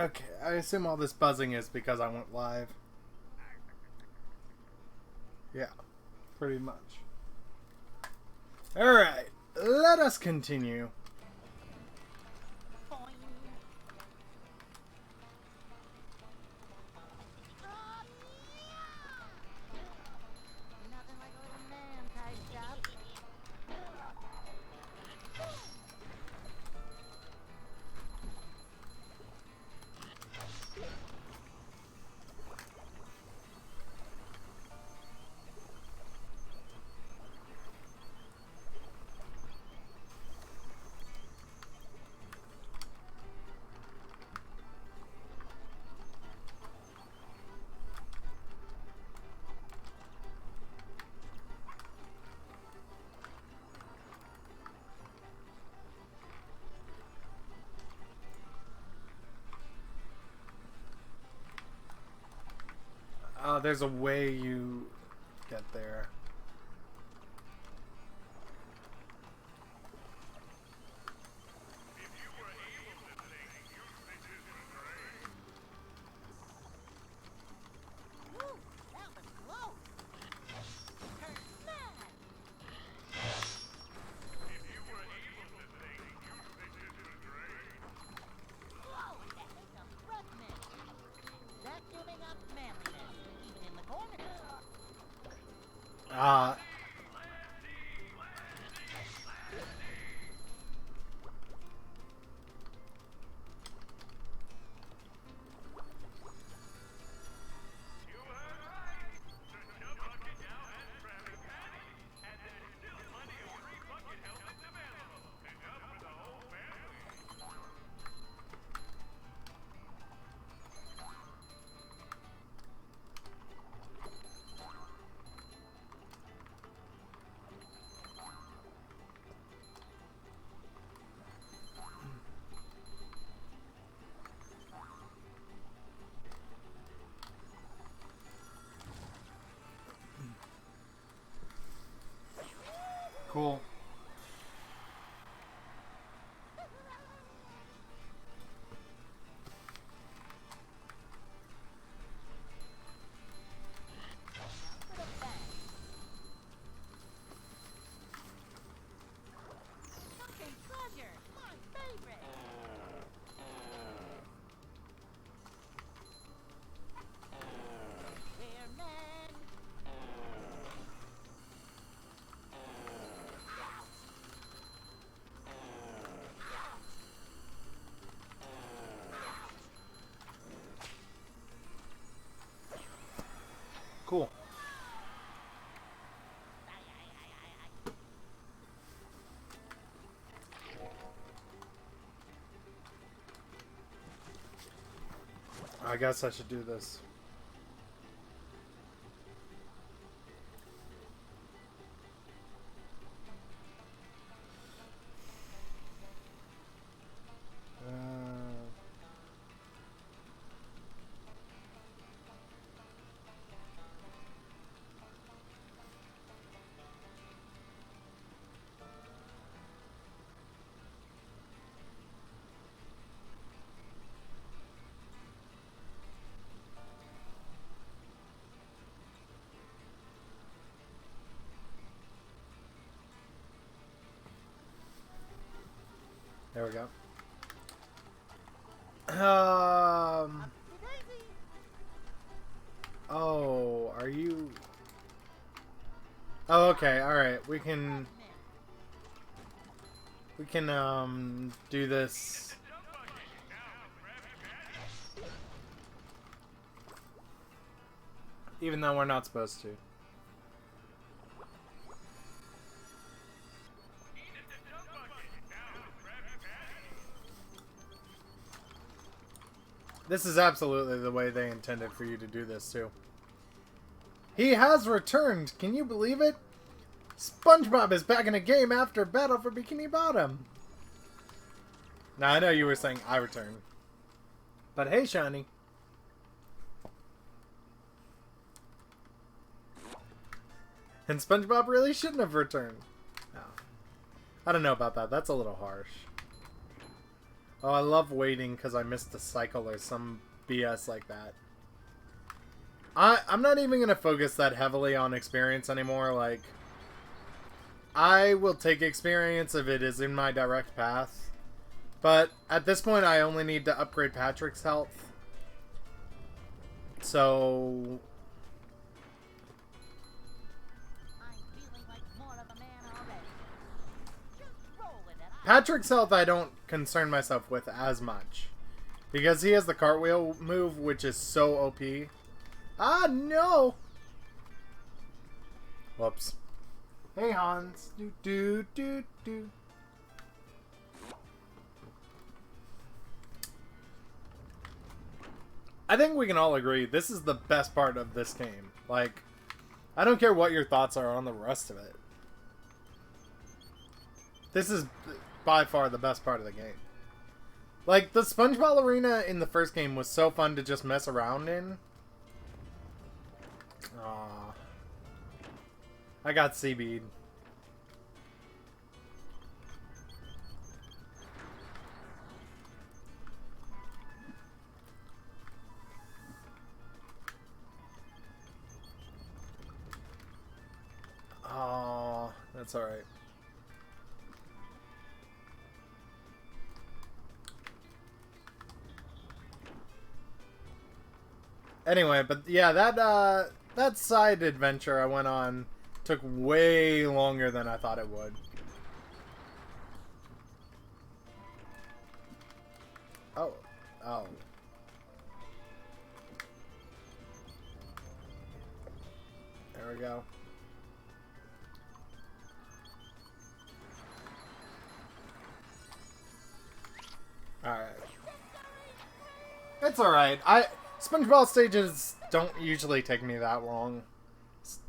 Okay, I assume all this buzzing is because I went live. Yeah, pretty much. Alright, let us continue. There's a way you get there. Uh, cool. Cool. I guess I should do this. There we go. Oh, are you... Oh, okay, alright. We can, do this. Even though we're not supposed to. This is absolutely the way they intended for you to do this, too. He has returned! Can you believe it? Spongebob is back in the game after battle for Bikini Bottom! Now, I know you were saying I returned. But hey, Shiny. And Spongebob really shouldn't have returned. No. I don't know about that. That's a little harsh. Oh, I love waiting because I missed a cycle or some BS like that. I'm not even going to focus that heavily on experience anymore. Like, I will take experience if it is in my direct path. But at this point, I only need to upgrade Patrick's health. So... Patrick's health I don't concern myself with as much. Because he has the cartwheel move, which is so OP. Ah, no! Whoops. Hey, Hans. Do, do, do, do. I think we can all agree this is the best part of this game. Like, I don't care what your thoughts are on the rest of it. This is by far the best part of the game. Like, the Spongebob arena in the first game was so fun to just mess around in. Aww. I got CB'd. Oh, that's alright. Anyway, but yeah, that side adventure I went on took way longer than I thought it would. Oh. Oh. There we go. Alright. It's alright. Spongebob stages don't usually take me that long.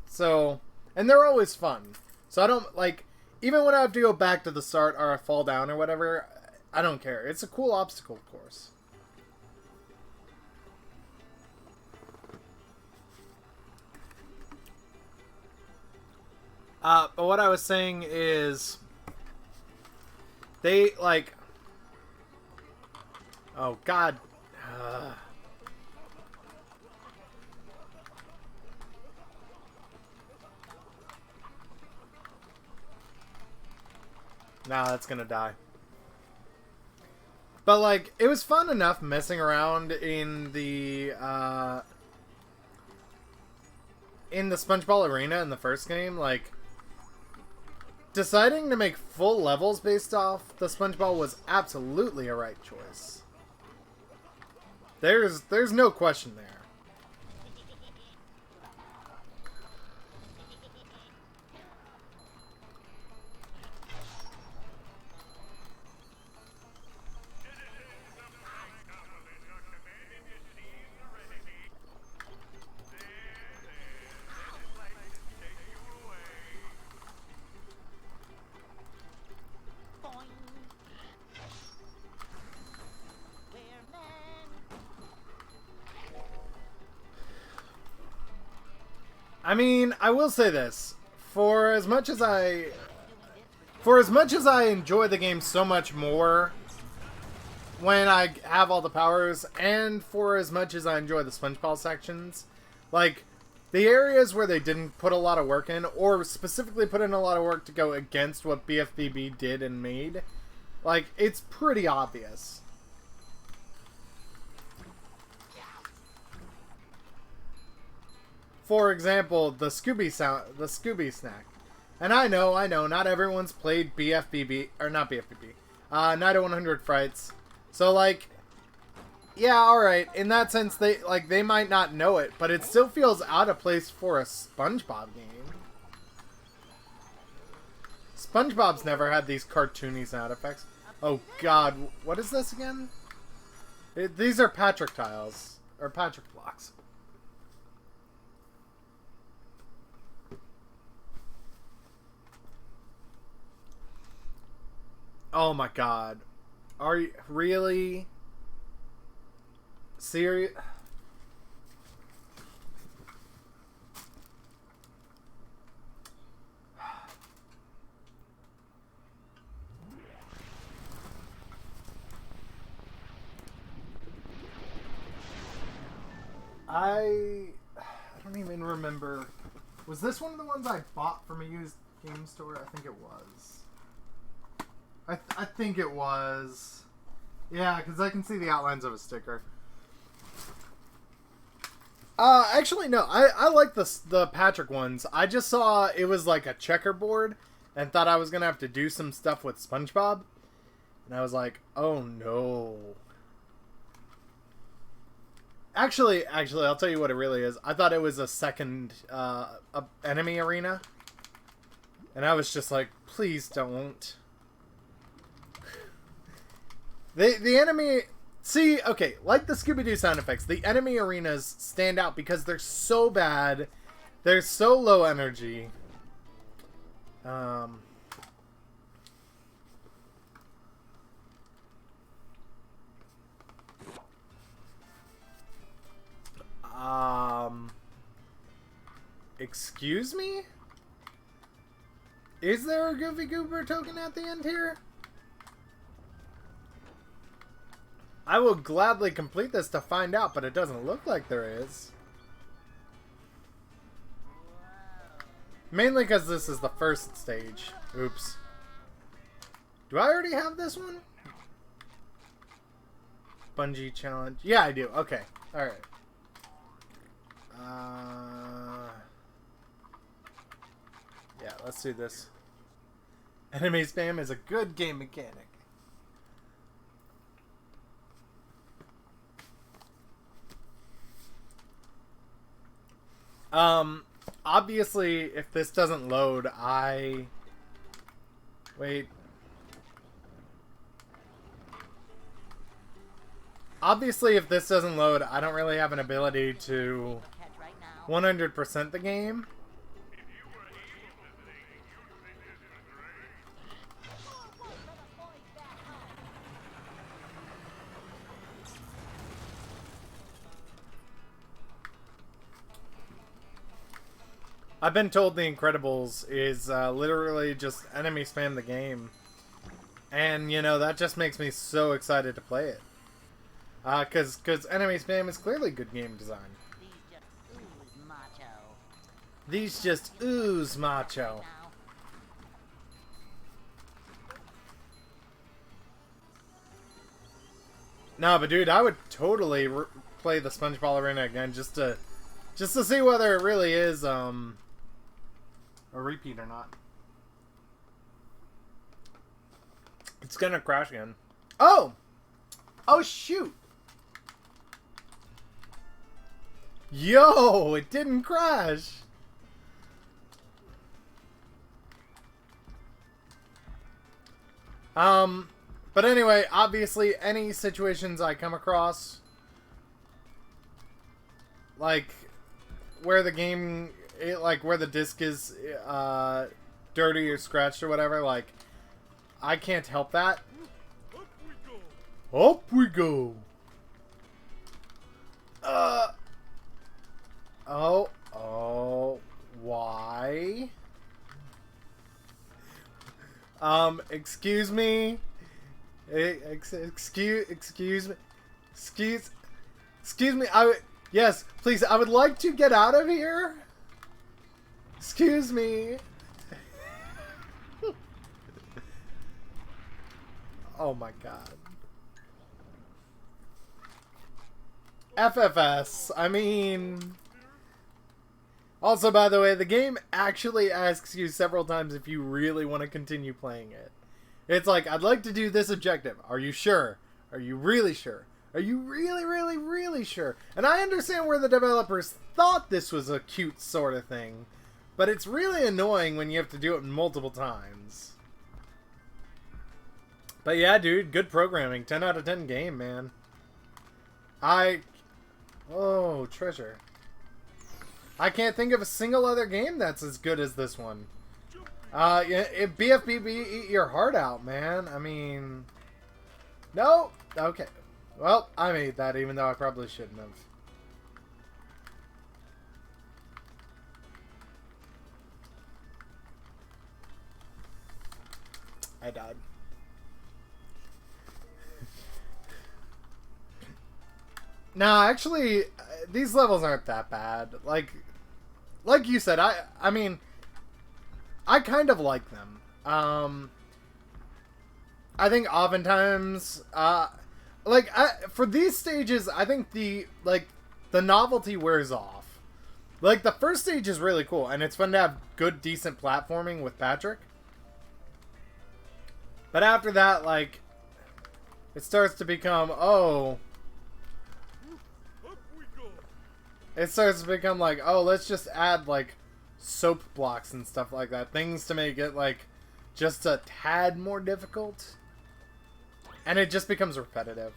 So, and they're always fun. So I don't, like, even when I have to go back to the start or I fall down or whatever, I don't care. It's a cool obstacle course. But what I was saying is, they, like, oh, God. Nah, that's gonna die. But, like, it was fun enough messing around in the Spongebob arena in the first game. Like, deciding to make full levels based off the Spongebob was absolutely a right choice. There's no question there. I mean, I will say this. For as much as I enjoy the game so much more when I have all the powers, and for as much as I enjoy the Spongebob sections, like, the areas where they didn't put a lot of work in, or specifically put in a lot of work to go against what BFBB did and made, like, it's pretty obvious. For example, the Scooby snack. And I know, not everyone's played BFBB, or not BFBB, Night of 100 Frights. So, like, yeah, alright, in that sense, they might not know it, but it still feels out of place for a SpongeBob game. SpongeBob's never had these cartoony sound effects. Oh god, what is this again? These are Patrick tiles, or Patrick blocks. Oh my god. Are you really serious? I don't even remember. Was this one of the ones I bought from a used game store? I think it was. I think it was. Yeah, because I can see the outlines of a sticker. Actually, no. I like the Patrick ones. I just saw it was like a checkerboard and thought I was going to have to do some stuff with Spongebob. And I was like, oh no. Actually, I'll tell you what it really is. I thought it was a second enemy arena. And I was just like, please don't. The enemy... See, okay, like the Scooby-Doo sound effects, the enemy arenas stand out because they're so bad. They're so low energy. Excuse me? Is there a Goofy Goober token at the end here? I will gladly complete this to find out, but it doesn't look like there is. Mainly because this is the first stage. Oops. Do I already have this one? Bungee challenge. Yeah, I do. Okay. Alright. Yeah, let's do this. Enemy spam is a good game mechanic. Obviously, if this doesn't load, Wait. Obviously, if this doesn't load, I don't really have an ability to 100% the game. I've been told The Incredibles is literally just enemy spam the game. And, you know, that just makes me so excited to play it. Because enemy spam is clearly good game design. These just ooze macho. No, but dude, I would totally play the SpongeBob Arena again just to see whether it really is, a repeat or not. It's gonna crash again. Oh! Oh, shoot! Yo! It didn't crash! But anyway, obviously, any situations I come across, like, where the game... where the disc is dirty or scratched or whatever, like, I can't help that. Up we go. Oh, why? Excuse me. Excuse me. Yes, please. I would like to get out of here. Excuse me. Oh my god. FFS. I mean... Also, by the way, the game actually asks you several times if you really want to continue playing it. It's like, I'd like to do this objective. Are you sure? Are you really sure? Are you really, really, really sure? And I understand where the developers thought this was a cute sort of thing. But it's really annoying when you have to do it multiple times. But yeah, dude, good programming. 10 out of 10 game, man. Oh, treasure. I can't think of a single other game that's as good as this one. BFBB, eat your heart out, man. I mean... No? Okay. Well, I made that, even though I probably shouldn't have. I died. No, actually, these levels aren't that bad. Like you said, I mean, I kind of like them. I think oftentimes, for these stages, I think the novelty wears off. Like, the first stage is really cool, and it's fun to have good, decent platforming with Patrick. But after that, like, it starts to become, it starts to become like, oh, let's just add, like, soap blocks and stuff like that. Things to make it, like, just a tad more difficult. And it just becomes repetitive.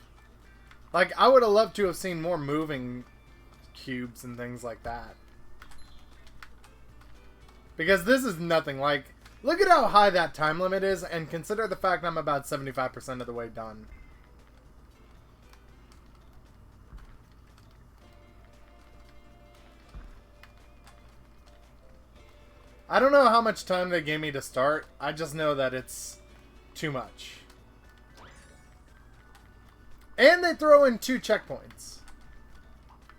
Like, I would have loved to have seen more moving cubes and things like that. Because this is nothing. Like, look at how high that time limit is, and consider the fact I'm about 75% of the way done. I don't know how much time they gave me to start. I just know that it's too much. And they throw in 2 checkpoints.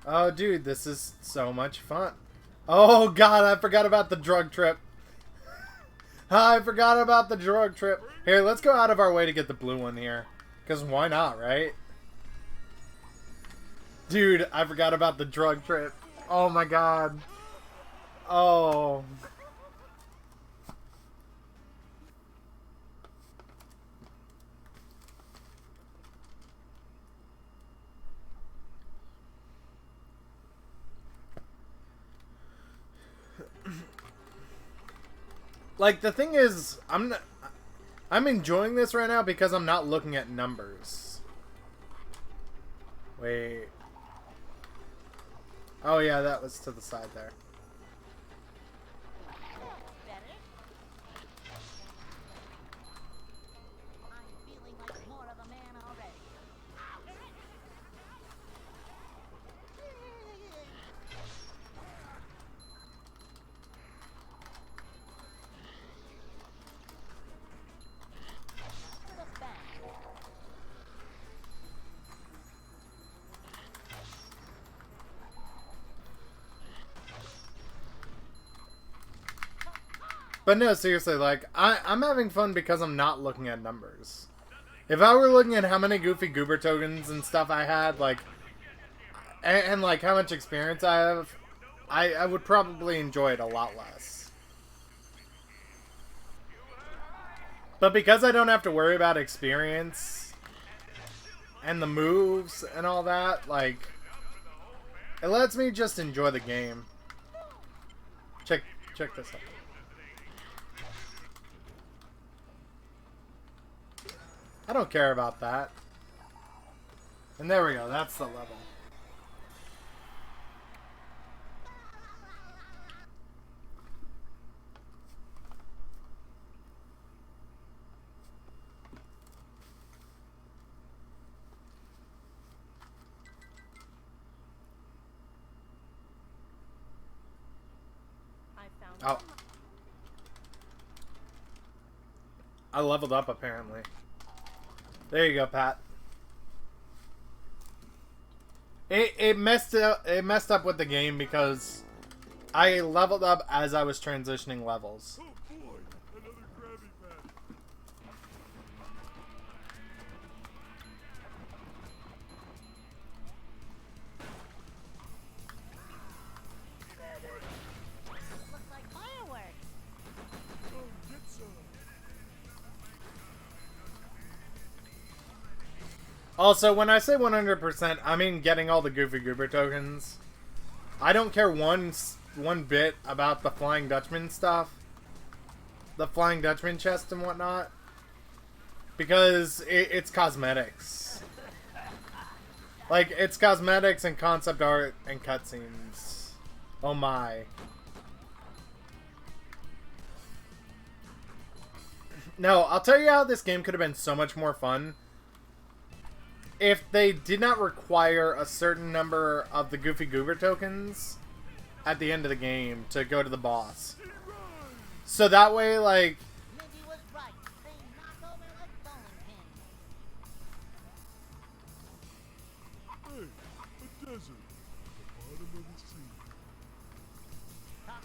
Oh, dude, this is so much fun. Oh, God, I forgot about the drug trip. I forgot about the drug trip. Here, let's go out of our way to get the blue one here. Because why not, right? Dude, I forgot about the drug trip. Oh, my God. Oh. Like, the thing is, I'm enjoying this right now because I'm not looking at numbers. Wait. Oh, yeah, that was to the side there. But no, seriously, like, I'm having fun because I'm not looking at numbers. If I were looking at how many Goofy Goober tokens and stuff I had, like, and like, how much experience I have, I would probably enjoy it a lot less. But because I don't have to worry about experience and the moves and all that, like, it lets me just enjoy the game. Check this out. I don't care about that. And there we go, that's the level. Oh. I leveled up, apparently. There you go, Pat. It messed up with the game because I leveled up as I was transitioning levels. Oh boy, another Krabby Patty. Looks like fireworks. Oh, get some. Also, when I say 100%, I mean getting all the Goofy Goober tokens. I don't care one bit about the Flying Dutchman stuff. The Flying Dutchman chest and whatnot. Because it's cosmetics. Like, it's cosmetics and concept art and cutscenes. Oh my. No, I'll tell you how this game could have been so much more fun if they did not require a certain number of the Goofy Goober tokens at the end of the game to go to the boss. So that way, like... Mindy was right. They knock over like bowling pins. Hey, a desert. bottom of the sea.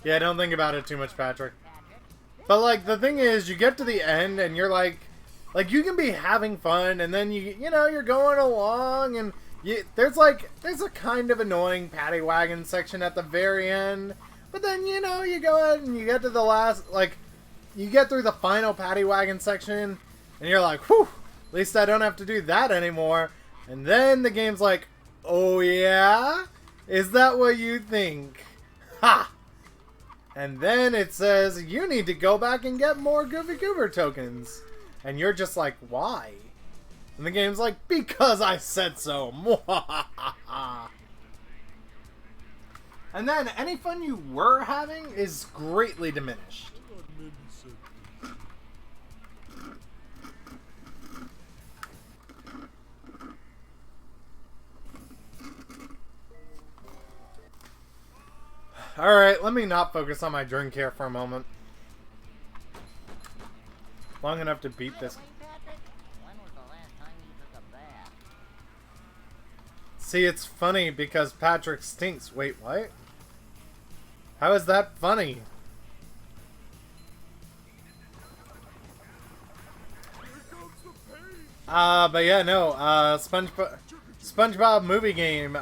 Yeah, don't think about it too much, Patrick. But, like, the thing is, you get to the end, and you're like, you can be having fun, and then you know, you're going along, and there's a kind of annoying paddy wagon section at the very end, but then, you know, you go ahead and you get to the last, like, you get through the final paddy wagon section, and you're like, whew, at least I don't have to do that anymore, and then the game's like, oh yeah? Is that what you think? Ha! And then it says, you need to go back and get more Goofy Goober tokens. And you're just like, why? And the game's like, because I said so. And then any fun you were having is greatly diminished. I thought Ninjasifi. Alright, let me not focus on my drink here for a moment. Long enough to beat this. By the way, Patrick, when was the last time you took a bath? See, it's funny because Patrick stinks. Wait, what? How is that funny? Here comes the pain. But yeah, no, SpongeBob movie game,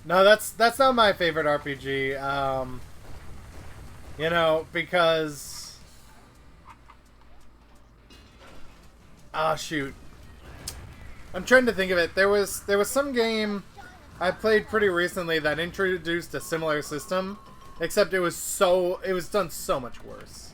no, that's not my favorite RPG, you know, because, shoot, I'm trying to think of it. There was some game I played pretty recently that introduced a similar system, except it was done so much worse.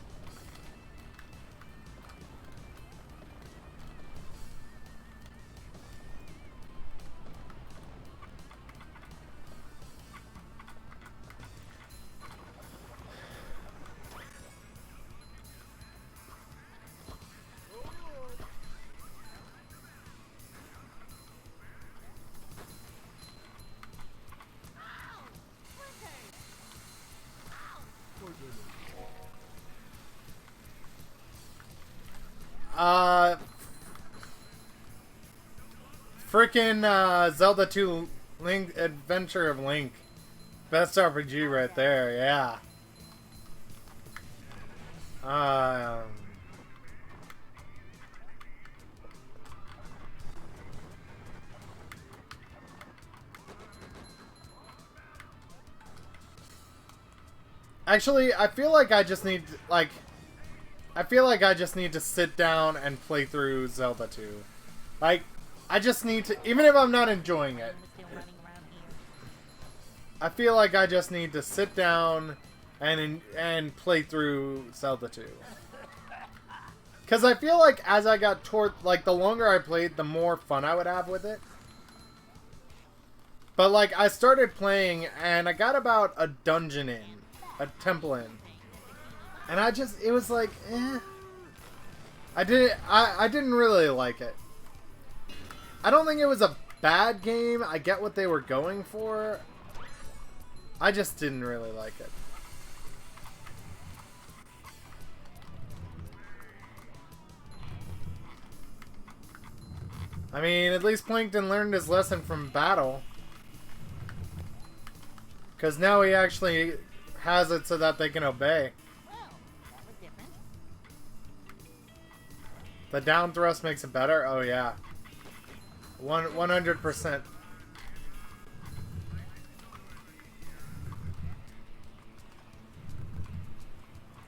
Frickin' Zelda 2 Link Adventure of Link. Best RPG right there, yeah. Actually, I feel like I just need, to sit down and play through Zelda 2. Like, I just need to, even if I'm not enjoying it, Still running around here. I feel like I just need to sit down and play through Zelda 2. Because I feel like as I got toward, like, the longer I played, the more fun I would have with it. But, like, I started playing, and I got about a dungeon in. A temple in. And it was like, eh. I didn't really like it. I don't think it was a bad game. I get what they were going for. I just didn't really like it. I mean, at least Plankton learned his lesson from battle. Because now he actually has it so that they can obey. Well, that was different. The down thrust makes it better? Oh yeah. 100%.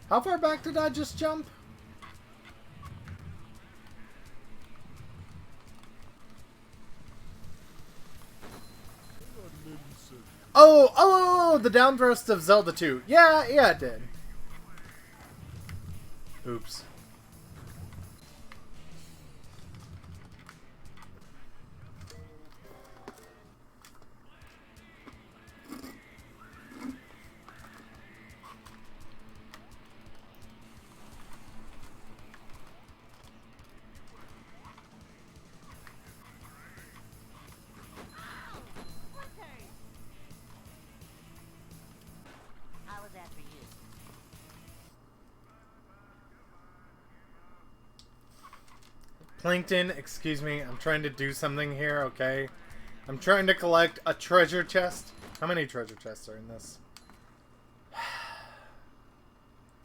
How far back did I just jump? I thought Ninjasifi. Oh, the down thrust of Zelda 2. Yeah, it did. Oops. How was that for you? Plankton, excuse me, I'm trying to do something here, okay? I'm trying to collect a treasure chest. How many treasure chests are in this?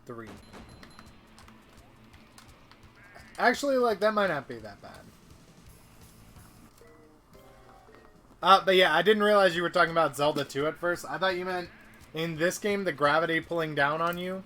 3. Actually, like, that might not be that bad. But yeah, I didn't realize you were talking about Zelda 2 at first. I thought you meant in this game, the gravity pulling down on you.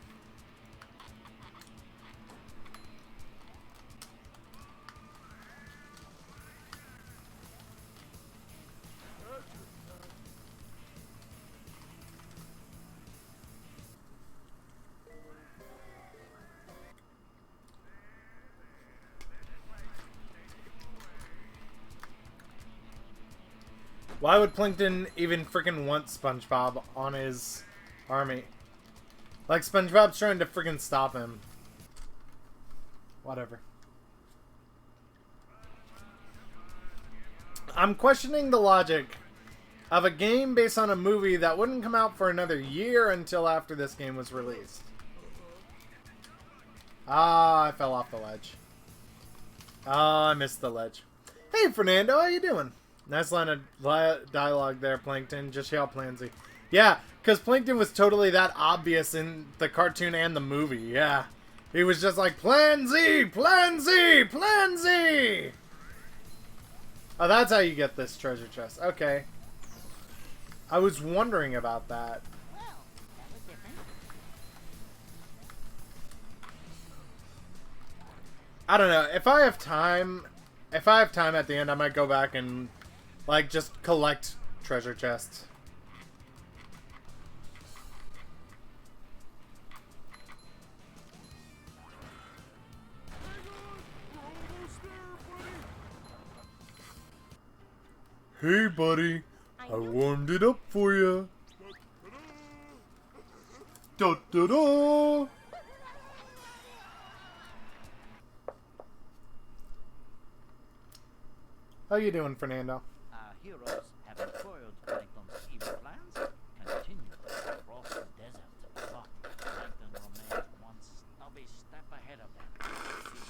Why would Plankton even freaking want SpongeBob on his army? Like, SpongeBob's trying to freaking stop him. Whatever. I'm questioning the logic of a game based on a movie that wouldn't come out for another year until after this game was released. Ah, I fell off the ledge. Ah, I missed the ledge. Hey, Fernando, how you doing? Nice line of dialogue there, Plankton. Just yell Plansy. Yeah, because Plankton was totally that obvious in the cartoon and the movie, yeah. He was just like, Plansy! Plansy! Plansy! Oh, that's how you get this treasure chest. Okay. I was wondering about that. Well, that was different. I don't know. If I have time at the end, I might go back and, like, just collect treasure chests. Hey, buddy. I warmed it up for you. Da-da-da! How you doing, Fernando? Our heroes, having foiled Plankton's evil plans, continue across the desert. But Plankton remains one stubby step ahead of them. He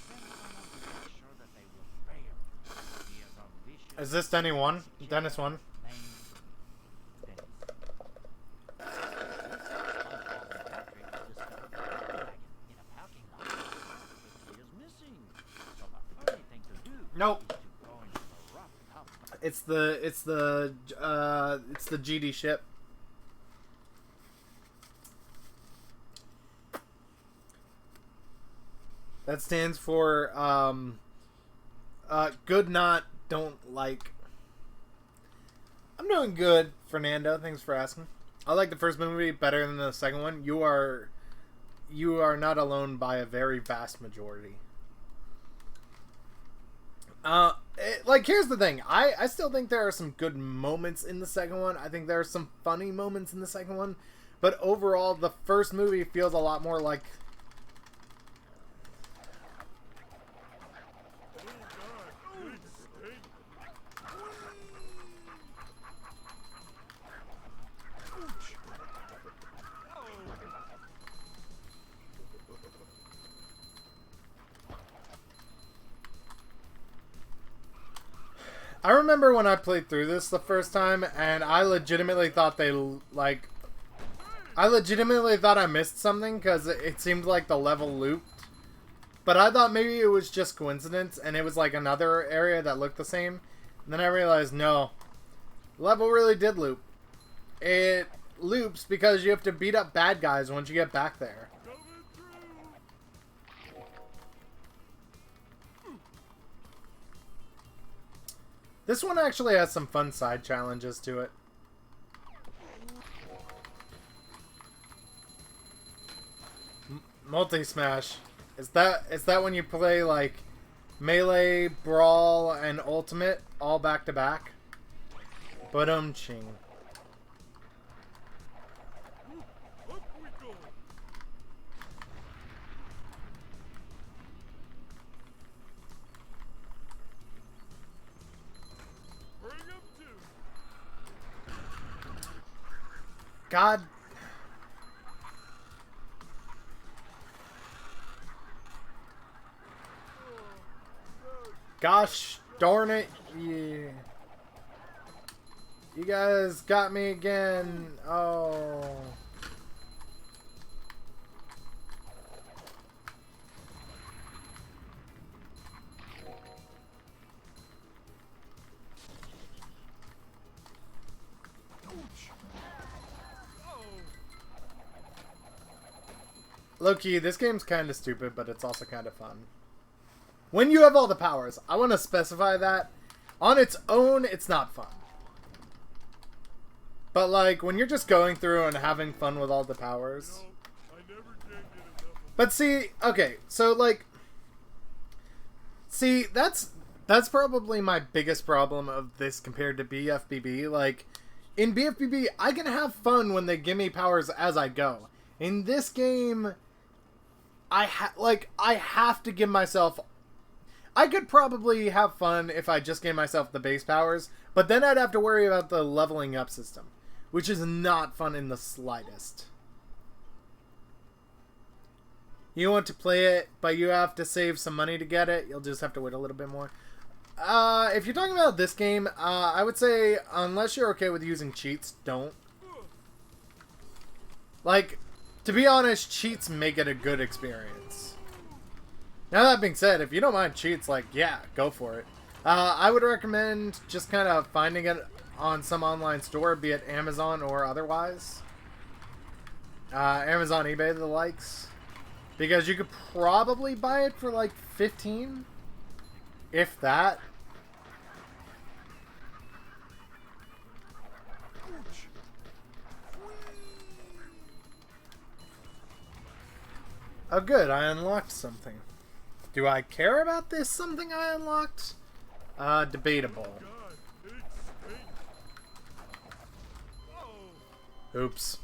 sends someone to make sure that they will fail. He is a vicious... Is this Denny 1? Dennis 1? Nope. It's the GD ship. That stands for good, not, don't like. I'm doing good, Fernando. Thanks for asking. I like the first movie better than the second one. You are not alone by a very vast majority. Like, here's the thing. I still think there are some good moments in the second one. I think there are some funny moments in the second one. But overall, the first movie feels a lot more like... I remember when I played through this the first time, and I legitimately thought I missed something, because it seemed like the level looped. But I thought maybe it was just coincidence, and it was like another area that looked the same. And then I realized, no. The level really did loop. It loops because you have to beat up bad guys once you get back there. This one actually has some fun side challenges to it. Multi-smash. Is that when you play like Melee, Brawl, and Ultimate all back to back? Ching. Up we go. Bring up two. God. Gosh darn it. Yeah. You guys got me again. Oh. Low-key, this game's kind of stupid, but it's also kind of fun. When you have all the powers, I want to specify that. On its own, it's not fun. But, like, when you're just going through and having fun with all the powers... I never can get enough of But see, okay, so, like... See, that's probably my biggest problem of this compared to BFBB. Like, in BFBB, I can have fun when they give me powers as I go. In this game... I have to give myself... I could probably have fun if I just gave myself the base powers, but then I'd have to worry about the leveling up system, which is not fun in the slightest. You want to play it, but you have to save some money to get it. You'll just have to wait a little bit more. If you're talking about this game, I would say, unless you're okay with using cheats, don't. Like... To be honest, cheats make it a good experience. Now that being said, if you don't mind cheats, like, yeah, go for it. I would recommend just kind of finding it on some online store, be it Amazon or otherwise. Amazon, eBay, the likes. Because you could probably buy it for like 15, if that. Oh good, I unlocked something. Do I care about this something I unlocked? Debatable. God, it stinks. Oh, Oops.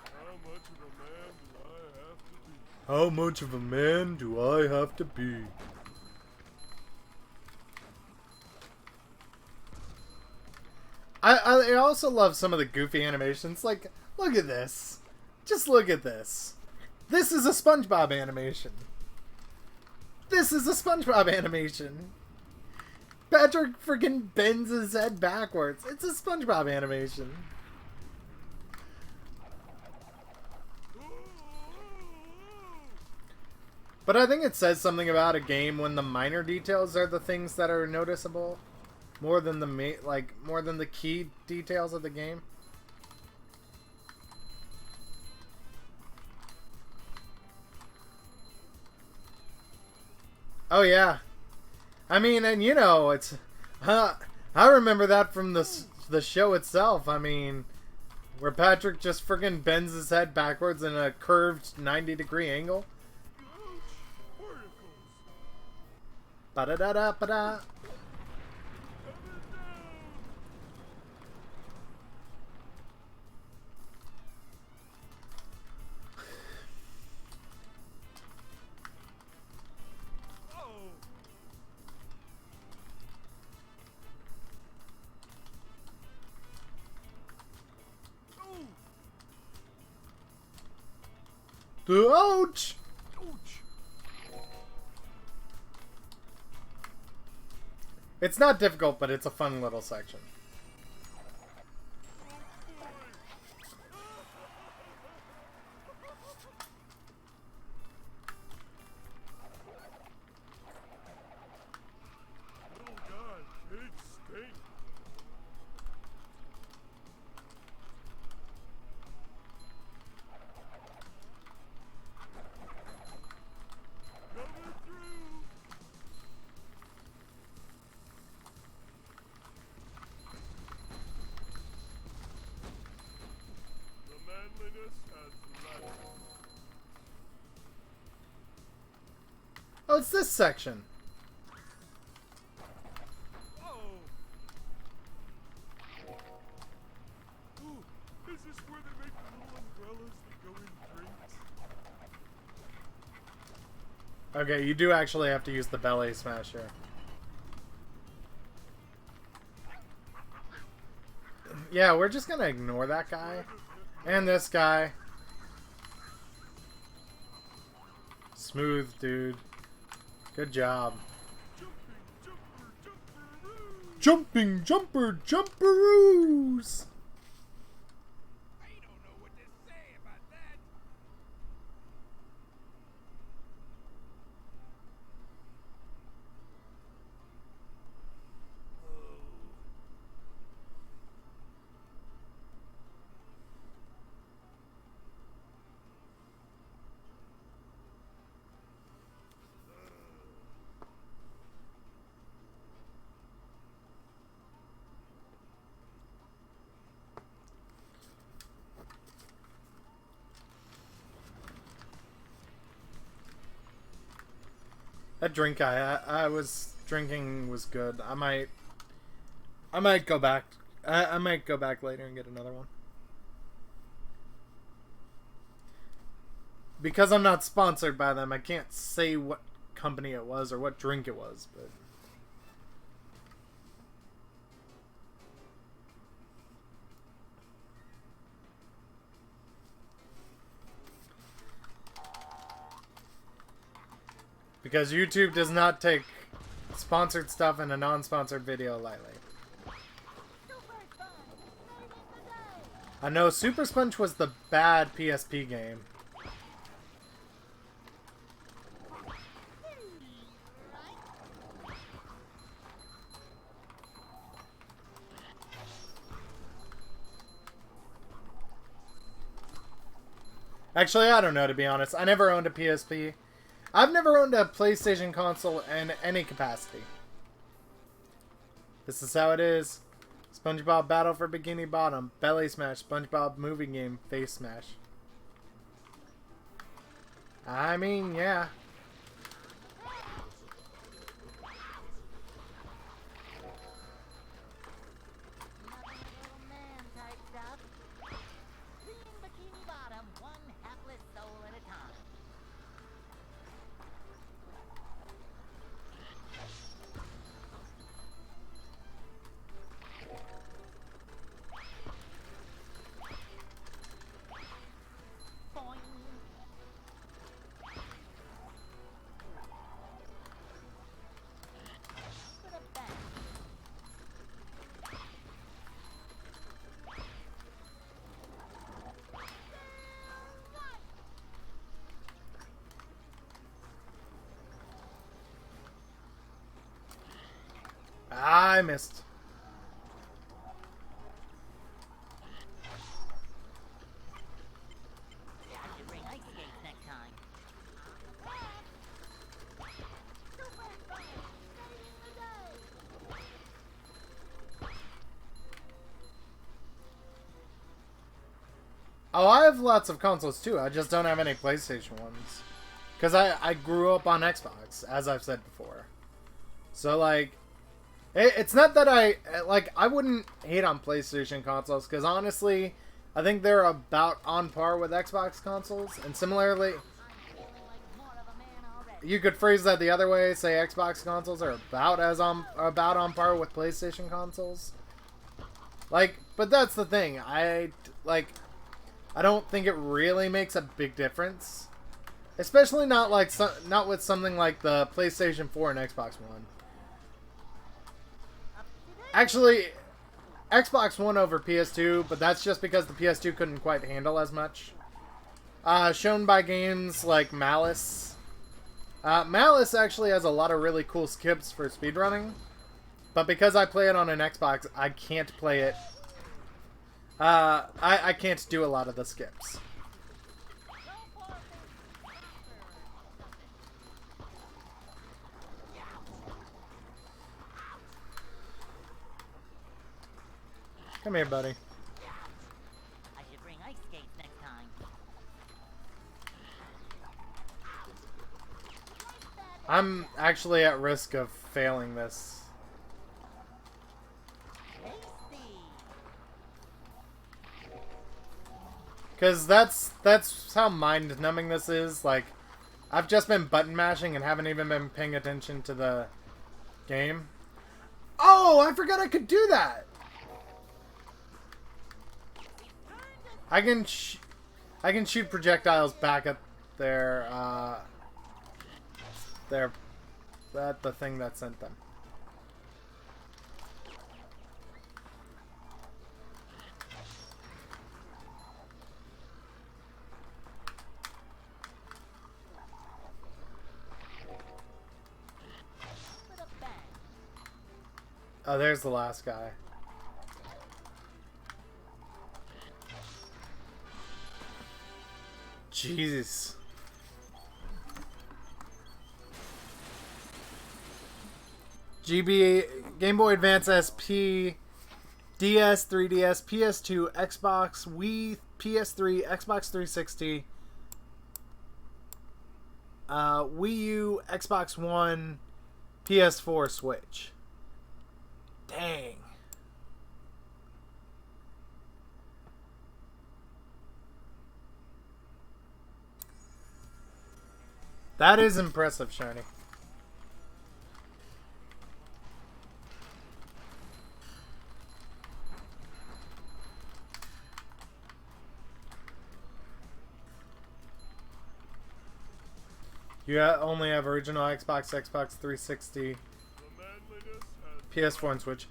how much of a man do I have to be? How much of a man do I have to be? I also love some of the goofy animations. Like, look at this. Just look at this. This is a Spongebob animation. This is a Spongebob animation. Patrick freaking bends his head backwards. It's a Spongebob animation. But I think it says something about a game when the minor details are the things that are noticeable. More than the key details of the game. Oh yeah, I mean, and you know, it's I remember that from the show itself. I mean, where Patrick just freaking bends his head backwards in a curved 90-degree angle. Ba da da da ba da. Ouch! It's not difficult, but it's a fun little section. Oh God, it stinks. Coming through. The manliness has left. Oh, it's this section. Oh. Ooh, is this where they make the little umbrellas that go in drinks? Okay, you do actually have to use the belly smasher. Yeah, we're just gonna ignore that guy. And this guy. Smooth, dude. Good job. jumping jumper jumperoos. I don't know what to say about that. That drink I was drinking was good. I might go back. I might go back later and get another one. Because I'm not sponsored by them, I can't say what company it was or what drink it was, but because YouTube does not take sponsored stuff in a non-sponsored video lightly. I know Super Sponge was the bad PSP game. Actually, I don't know, to be honest. I never owned a PSP. I've never owned a PlayStation console in any capacity. This is how it is. SpongeBob Battle for Bikini Bottom. Belly Smash. SpongeBob Movie Game. Face Smash. I mean, yeah. Nothing little man type stuff. Team Bikini Bottom, one hapless soul at a time. Boing. With a bang. I missed. I should bring ice skates next time. Oh, I have lots of consoles too. I just don't have any PlayStation ones. Because I grew up on Xbox, as I've said before. So, like, it's not that I wouldn't hate on PlayStation consoles, because honestly, I think they're about on par with Xbox consoles. And similarly, I'm feeling like more of a man already. you could phrase that the other way, say Xbox consoles are about on par with PlayStation consoles. Like, but that's the thing. I don't think it really makes a big difference. Especially not not with something like the PlayStation 4 and Xbox One. Actually, Xbox One over PS2, but that's just because the PS2 couldn't quite handle as much. Shown by games like Malice. Malice actually has a lot of really cool skips for speedrunning. But because I play it on an Xbox, I can't play it. I can't do a lot of the skips. Come here, buddy. I should bring ice skates next time. I'm actually at risk of failing this. Tasty. Because that's how mind-numbing this is. Like, I've just been button mashing and haven't even been paying attention to the game. Oh, I forgot I could do that! I can shoot projectiles back at their at the thing that sent them. Oh, there's the last guy. Jesus. GB, Game Boy Advance SP, DS, 3DS, PS2, Xbox, Wii, PS3, Xbox 360, Wii U, Xbox One, PS4, Switch. Dang. That is impressive, Shiny. You only have original Xbox, Xbox 360, PS4, and Switch.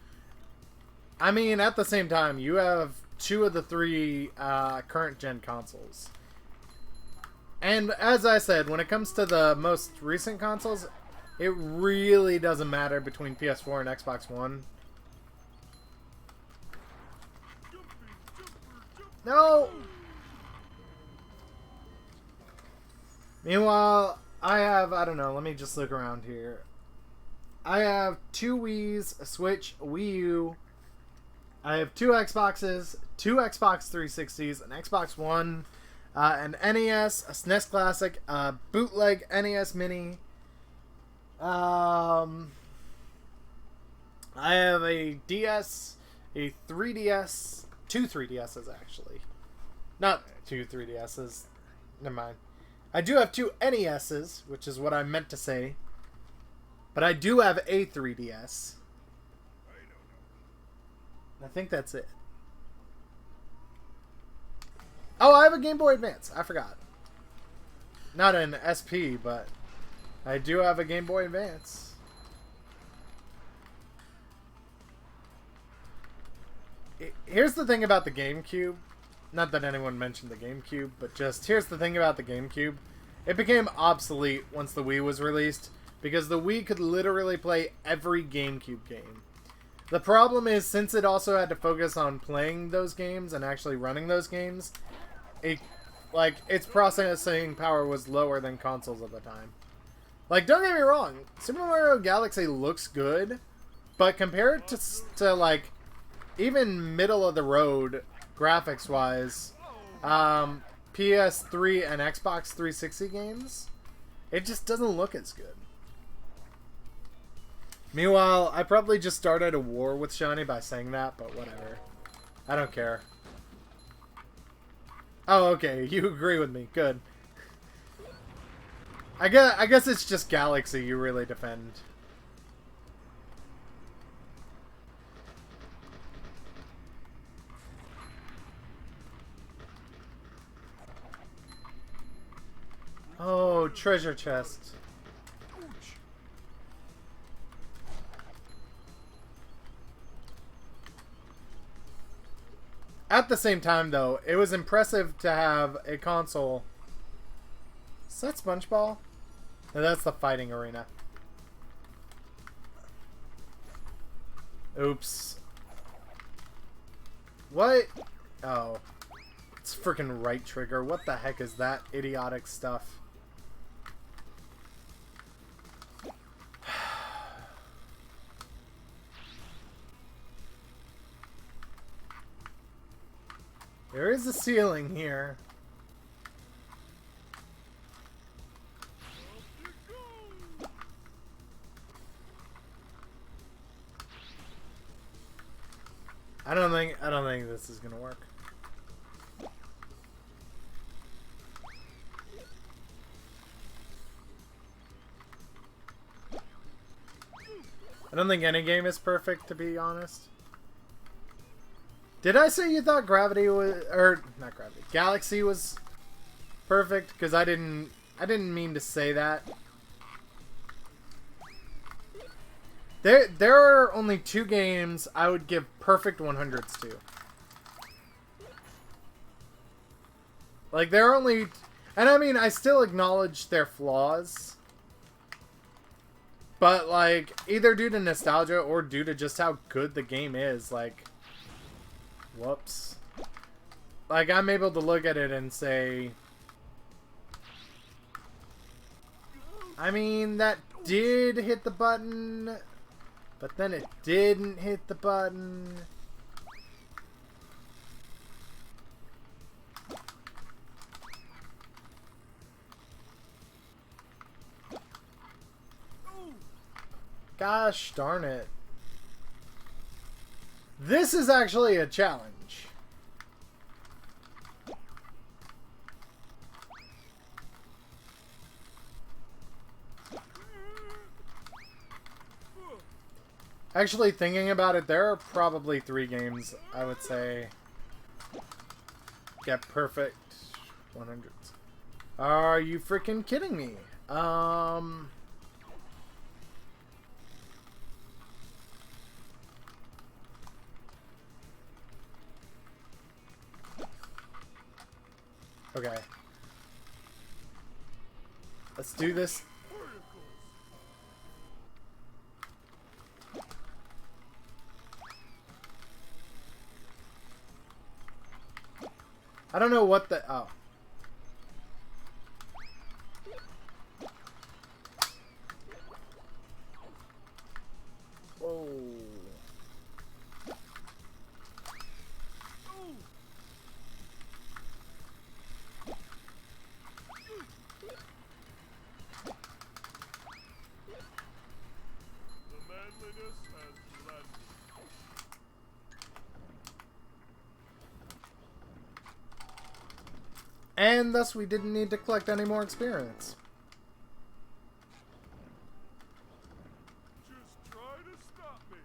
I mean, at the same time, you have 2 of the 3 current gen consoles. And as I said, when it comes to the most recent consoles, it really doesn't matter between PS4 and Xbox One. No! Meanwhile, I have, I don't know, let me just look around here. I have 2 Wiis, a Switch, a Wii U. I have 2 Xboxes, 2 Xbox 360s, an Xbox One, an NES, a SNES Classic, a bootleg NES Mini. I have a DS, a 3DS, 2 3DSs actually. Not 2 3DSs. Never mind. I do have 2 NESs, which is what I meant to say. But I do have a 3DS. I think that's it. Oh, I have a Game Boy Advance. I forgot. Not an SP, but I do have a Game Boy Advance. Here's the thing about the GameCube. Not that anyone mentioned the GameCube, but just here's the thing about the GameCube. It became obsolete once the Wii was released, because the Wii could literally play every GameCube game. The problem is, since it also had to focus on playing those games and actually running those games, its processing power was lower than consoles at the time. Like, don't get me wrong, Super Mario Galaxy looks good, but compared to like, even middle of the road graphics-wise, PS3 and Xbox 360 games, it just doesn't look as good. Meanwhile, I probably just started a war with Shiny by saying that, but whatever. I don't care. Oh, okay, you agree with me. Good. I guess it's just Galaxy you really defend. Oh, treasure chest. At the same time, though, it was impressive to have a console. Is that Spongebob? No, that's the fighting arena. Oops. What? Oh. It's freaking right trigger. What the heck is that idiotic stuff? There is a ceiling here. I don't think this is gonna work. I don't think any game is perfect, to be honest. Did I say you thought Gravity was, or not Gravity, Galaxy was perfect? Because I didn't mean to say that. There are only 2 games I would give perfect 100s to. Like, there are only, and I mean, I still acknowledge their flaws, But, like, either due to nostalgia or due to just how good the game is, like, whoops. Like, I'm able to look at it and say, I mean, that did hit the button, but then it didn't hit the button. Gosh darn it. This is actually a challenge. Actually, thinking about it, there are probably 3 games I would say get perfect 100s. Are you freaking kidding me? Okay. Let's do this. I don't know what the... Oh. Whoa. The manliness has landed. And thus we didn't need to collect any more experience. Just try to stop me.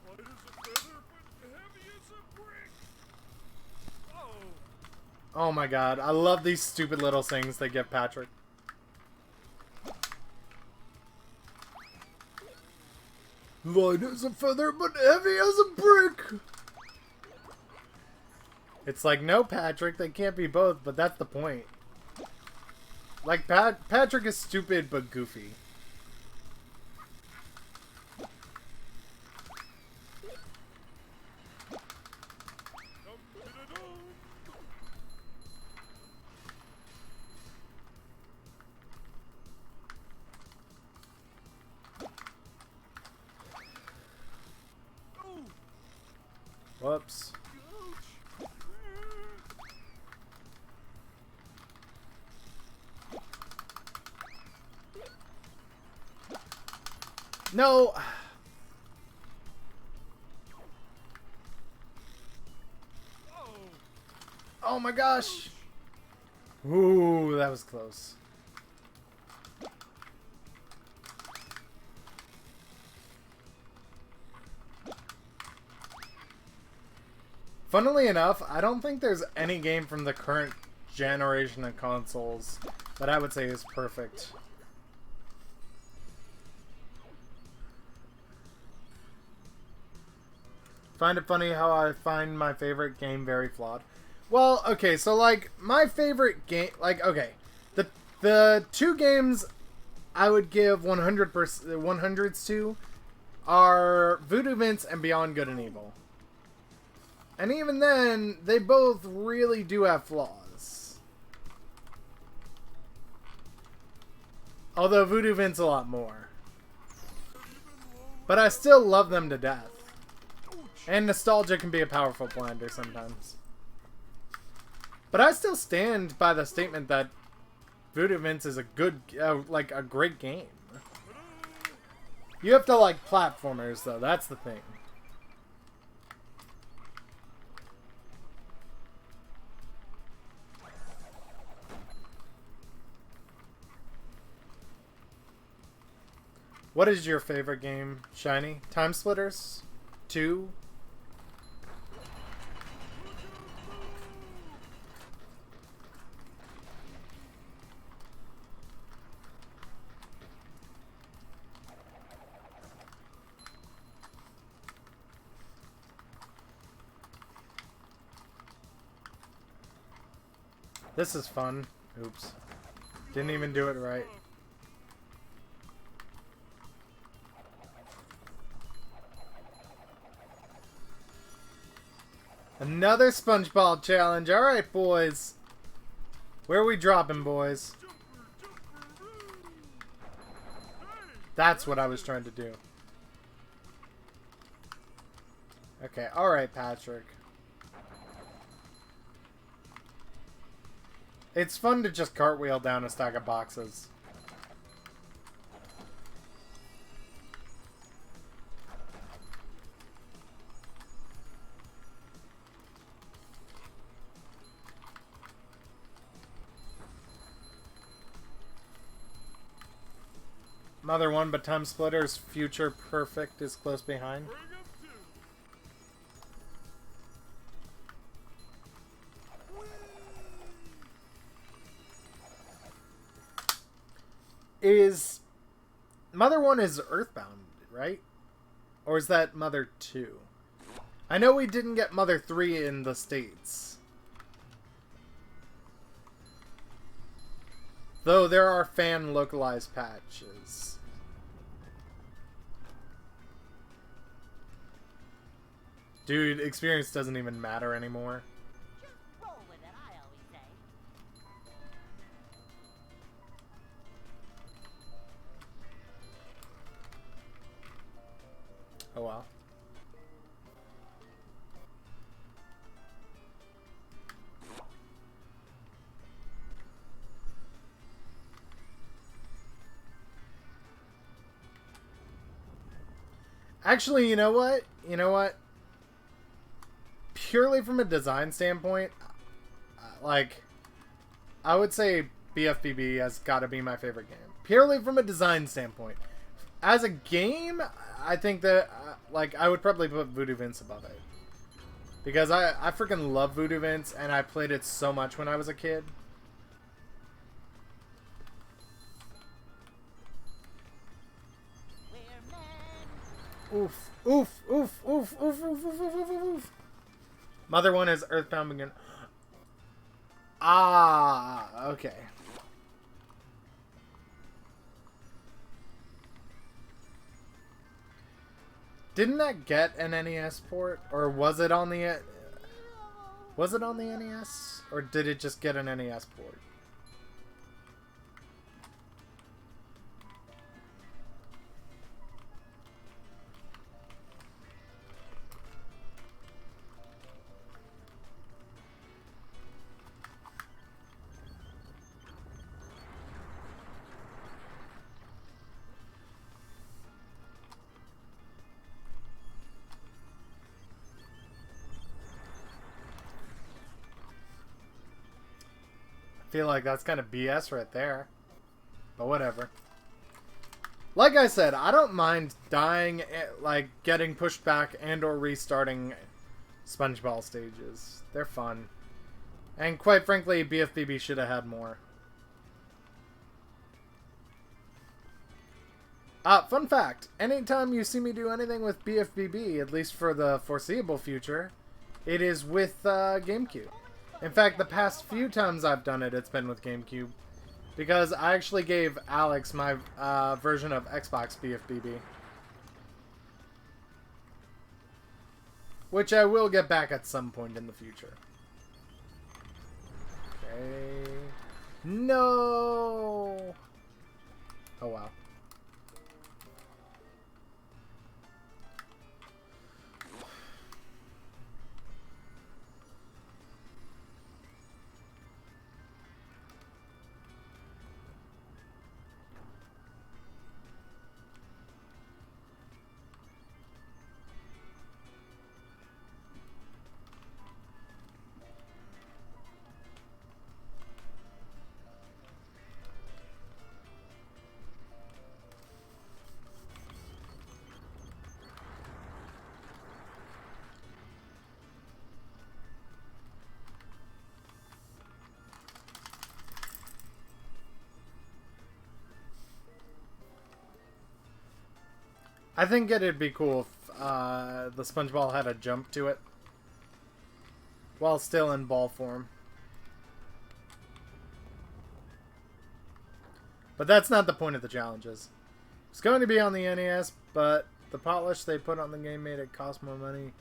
Light as a feather, but heavy as a brick. Oh. Oh my god, I love these stupid little things they give Patrick. Light as a feather, but heavy as a brick! It's like, no, Patrick, they can't be both, but that's the point. Like, Patrick is stupid, but goofy. Whoops. No! Oh my gosh! Ooh, that was close. Funnily enough, I don't think there's any game from the current generation of consoles that I would say is perfect. Find it funny how I find my favorite game very flawed. Well, okay, so like my favorite game, like okay, the 2 games I would give 100s to are Voodoo Vince and Beyond Good and Evil. And even then, they both really do have flaws. Although Voodoo Vince a lot more. But I still love them to death. And nostalgia can be a powerful blender sometimes. But I still stand by the statement that Voodoo Vince is a good, like a great game. You have to like platformers though, that's the thing. What is your favorite game, Shiny? Time Splitters? 2? This is fun. Oops. Didn't even do it right. Another SpongeBob challenge. Alright, boys. Where are we dropping, boys? That's what I was trying to do. Okay, alright, Patrick. It's fun to just cartwheel down a stack of boxes. Mother one, but Time Splitter's future perfect is close behind. Is Mother 1 is Earthbound, right? Or is that Mother 2? I know we didn't get Mother 3 in the States. Though there are fan localized patches. Dude, experience doesn't even matter anymore. Just roll with it, I always say. Oh well. Actually, you know what? You know what? Purely from a design standpoint, like, I would say BFBB has got to be my favorite game. Purely from a design standpoint. As a game, I think that, like, I would probably put Voodoo Vince above it. Because I freaking love Voodoo Vince, and I played it so much when I was a kid. Oof, oof, oof, oof, oof, oof, oof, oof, oof, oof. Mother 1 is Earthbound Begin. Ah, okay. Didn't that get an NES port? Or was it on the... Was it on the NES? Or did it just get an NES port? I feel like that's kind of BS right there. But whatever. Like I said, I don't mind dying, like, getting pushed back and or restarting SpongeBob stages. They're fun. And quite frankly, BFBB should have had more. Fun fact, anytime you see me do anything with BFBB, at least for the foreseeable future, it is with GameCube. In fact, the past few times I've done it, it's been with GameCube. Because I actually gave Alex my version of Xbox BFBB. Which I will get back at some point in the future. Okay. No! Oh wow. I think it'd be cool if the SpongeBob had a jump to it. While still in ball form. But that's not the point of the challenges. It's going to be on the NES, but the polish they put on the game made it cost more money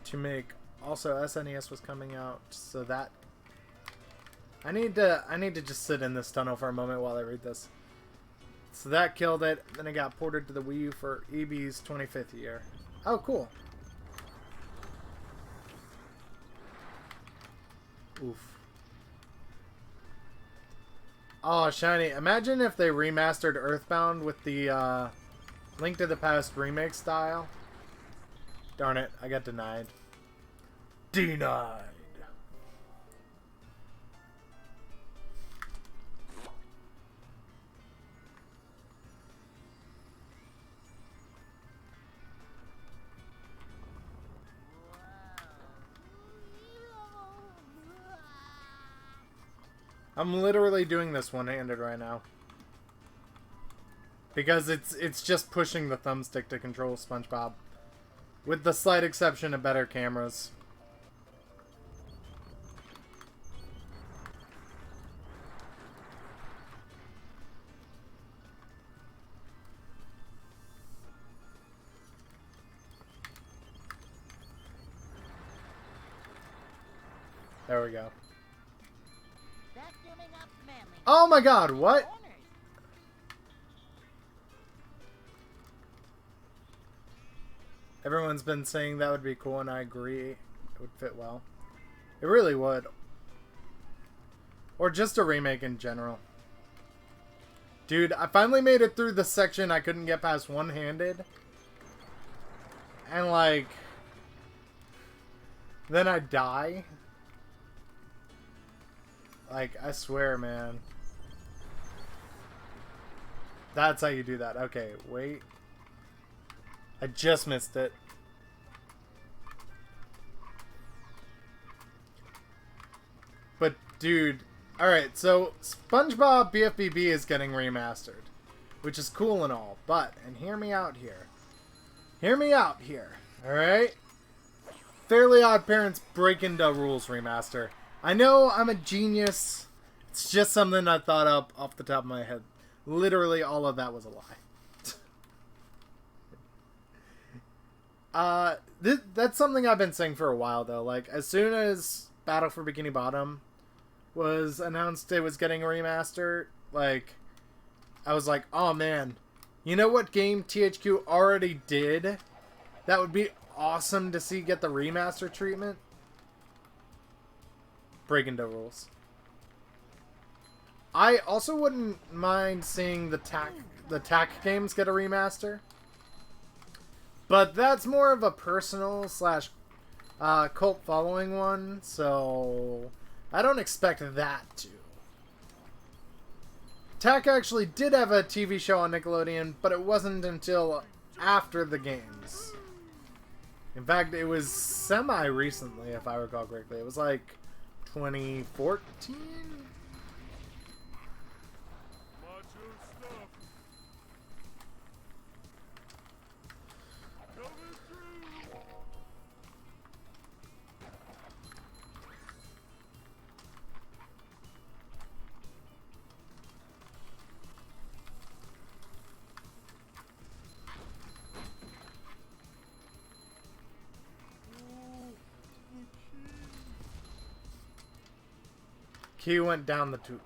to make. Also, SNES was coming out, so that I need to just sit in this tunnel for a moment while I read this. So that killed it. Then it got ported to the Wii U for EB's 25th year. Oh, cool. Oof. Oh, shiny. Imagine if they remastered Earthbound with the Link to the Past remake style. Darn it, I got denied. Denied. I'm literally doing this one-handed right now. Because it's just pushing the thumbstick to control SpongeBob. With the slight exception of better cameras. There we go. Vacuuming up manly. Oh my god, what? Corners. Everyone's been saying that would be cool, and I agree. It would fit well. It really would. Or just a remake in general. Dude, I finally made it through the section I couldn't get past one-handed. And, like... then I die. Like, I swear, man. That's how you do that. Okay, wait. I just missed it. But, dude... Alright, so SpongeBob BFBB is getting remastered. Which is cool and all, but... And hear me out here. Hear me out here, alright? Fairly Odd Parents Break Into Rules remaster. I know I'm a genius. It's just something I thought up off the top of my head. Literally all of that was a lie. That's something I've been saying for a while, though. Like, as soon as Battle for Bikini Bottom was announced it was getting a remaster, like, I was like, oh man, you know what game THQ already did that would be awesome to see get the remaster treatment? Break Into Rules. I also wouldn't mind seeing the TAC games get a remaster. But that's more of a personal slash cult following one, so I don't expect that to. TAC actually did have a TV show on Nickelodeon, but it wasn't until after the games. In fact, it was semi-recently, if I recall correctly. It was like 2014? Macho stuff. Coming through. Key went down the tube.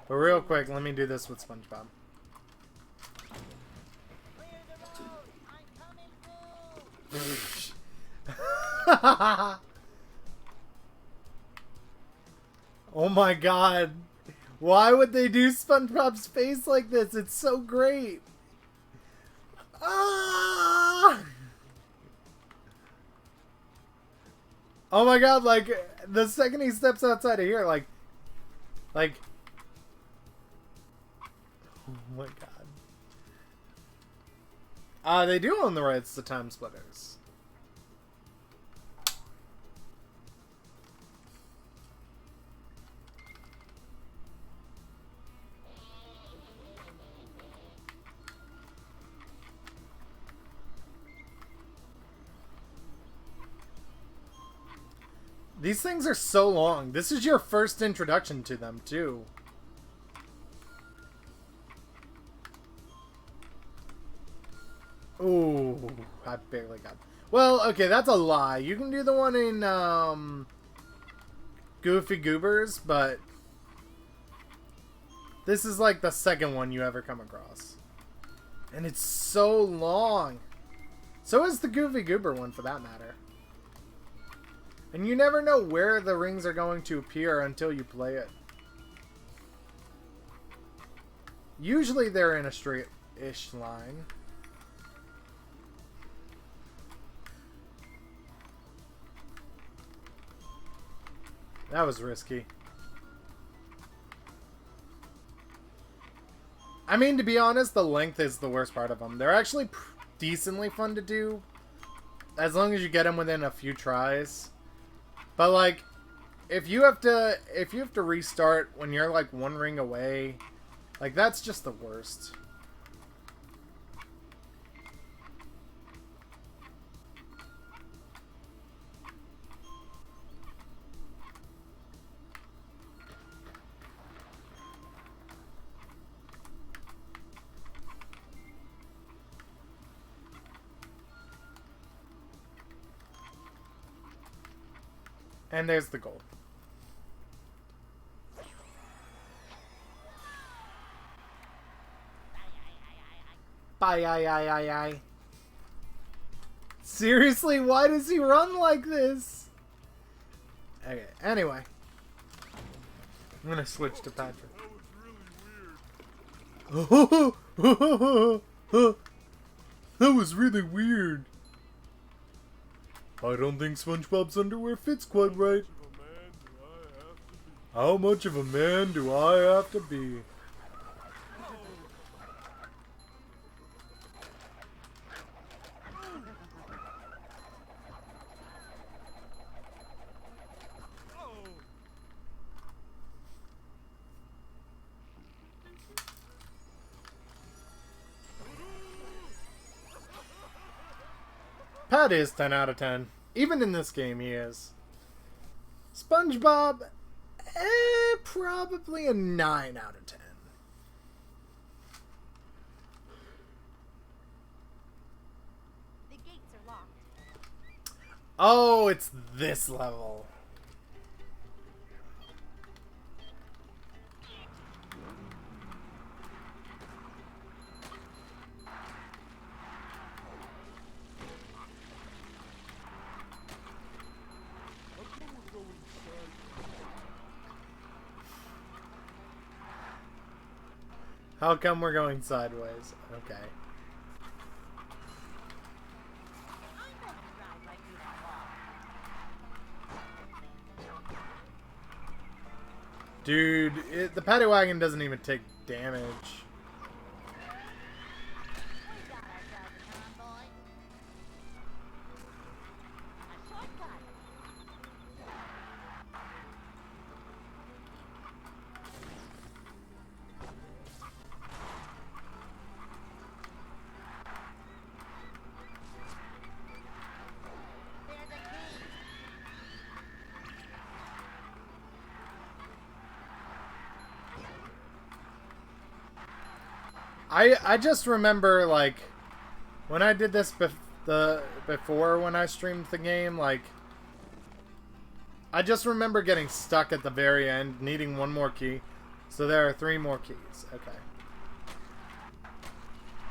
But real quick, let me do this with SpongeBob. Clear the road. I'm coming through. Oh my god. Why would they do SpongeBob's face like this? It's so great. Ah! Oh my god, like, the second he steps outside of here, like... Oh my god. They do own the rights to Time Splitters. These things are so long. This is your first introduction to them, too. Ooh, I barely got... Well, okay, that's a lie. You can do the one in, Goofy Goobers, but... This is like the second one you ever come across. And it's so long. So is the Goofy Goober one, for that matter. And you never know where the rings are going to appear until you play it. Usually they're in a straight-ish line. That was risky. I mean, to be honest, the length is the worst part of them. They're actually decently fun to do, as long as you get them within a few tries. But like, if you have to restart when you're like one ring away, like that's just the worst. And there's the gold. Bye. Seriously, why does he run like this? Okay, anyway. I'm gonna switch to Patrick. That was really weird. That was really weird. I don't think SpongeBob's underwear fits quite right. How much of a man do I have to be? Pat is 10 out of 10. Even in this game, he is. SpongeBob, probably a 9 out of 10. The gates are locked. Oh, it's this level. How come we're going sideways? Okay. I'm going to ride right through that wall. Dude, the paddy wagon doesn't even take damage. We got ourselves a convoy. A shortcut. There's a key. I just remember, like, when I did this before when I streamed the game, like, I just remember getting stuck at the very end, needing one more key. So there are 3 more keys. Okay.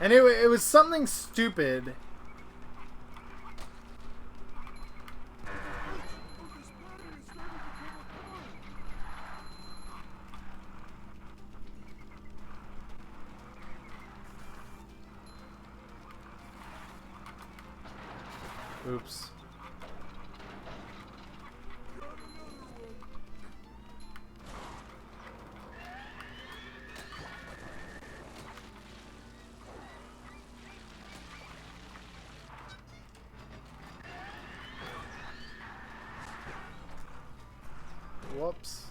And it was something stupid. Oops. Whoops.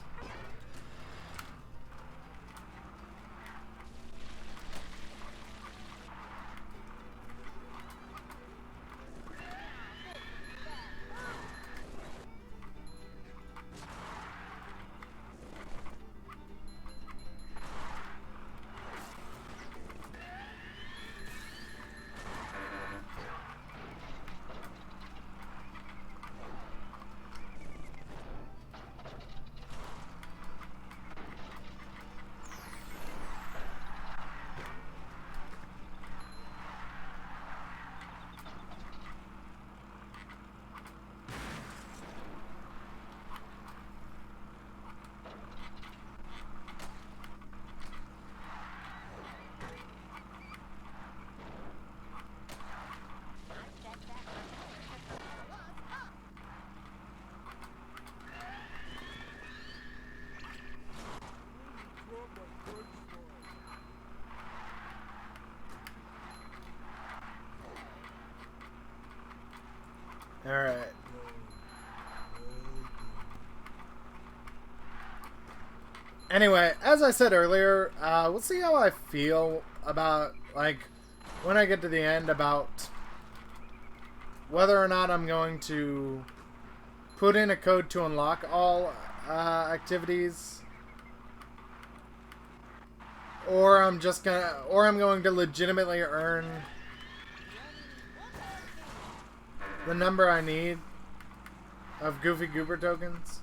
Alright. Anyway, as I said earlier, we'll see how I feel about, like, when I get to the end, about whether or not I'm going to put in a code to unlock all activities, or I'm going to legitimately earn the number I need of Goofy Goober tokens.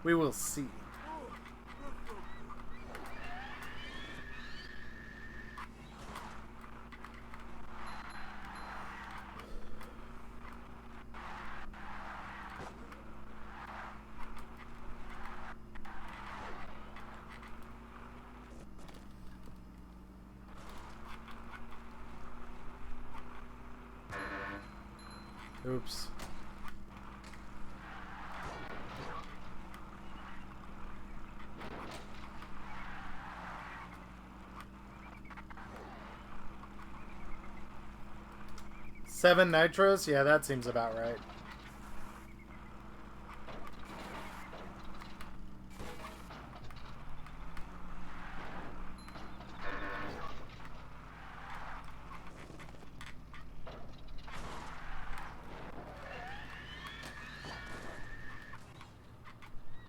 We will see. Oops. Seven nitros? Yeah, that seems about right.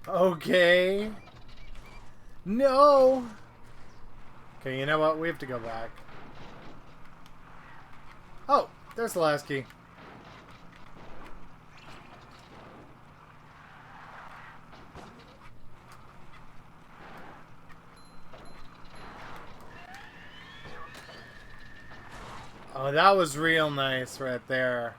Okay. No. Okay, you know what? We have to go back. Oh, there's the last key. Oh, that was real nice right there.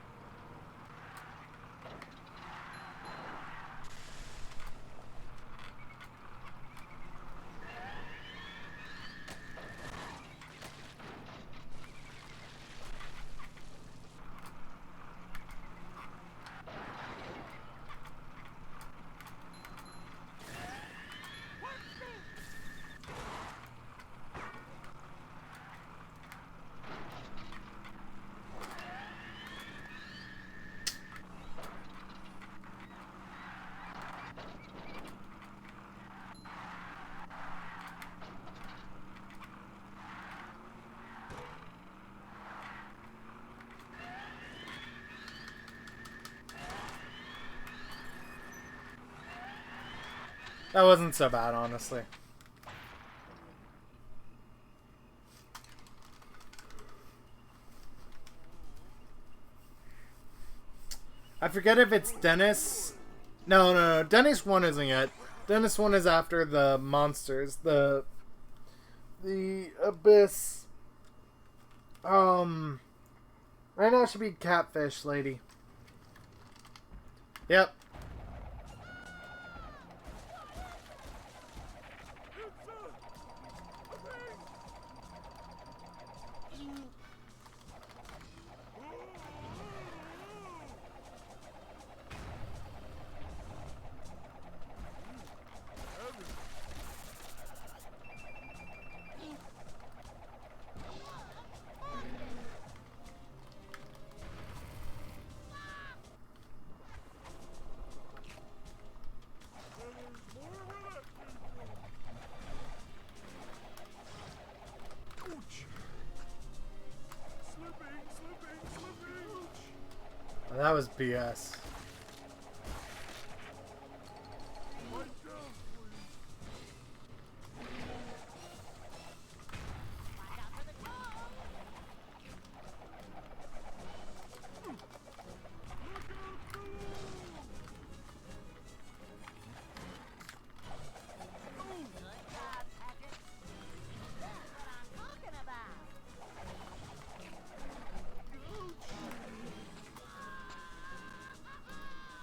That wasn't so bad, honestly. I forget if it's Dennis. No. Dennis 1 isn't yet. Dennis 1 is after the monsters. The Abyss. Right now it should be Catfish Lady. Yep. Oh, that was BS.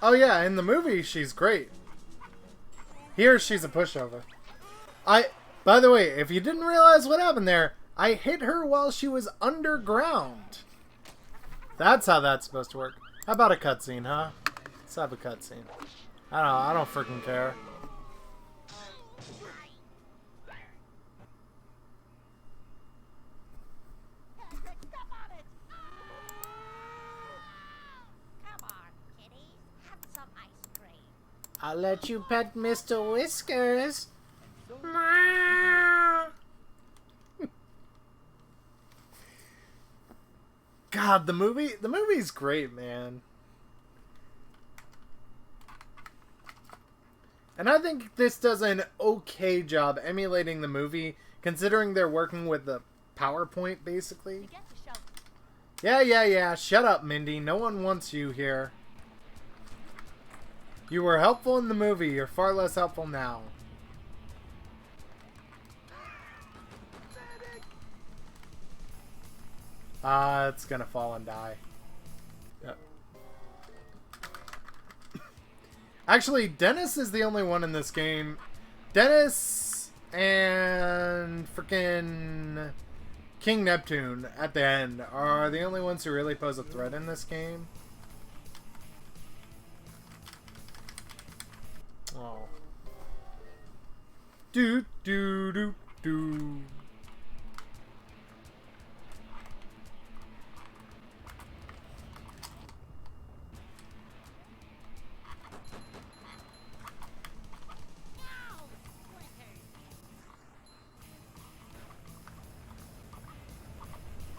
Oh yeah, in the movie she's great. Here she's a pushover. By the way, if you didn't realize what happened there, I hit her while she was underground. That's how that's supposed to work. How about a cutscene, huh? Let's have a cutscene. I don't freaking care. Come I'll let you pet Mr. Whiskers. Meow. God, the movie's great, man. And I think this does an okay job emulating the movie, considering they're working with the PowerPoint, basically. You get the show. Yeah. Shut up, Mindy. No one wants you here. You were helpful in the movie. You're far less helpful now. It's gonna fall and die. Yep. Actually, Dennis is the only one in this game. Dennis and frickin' King Neptune at the end are the only ones who really pose a threat in this game. Oh. Do.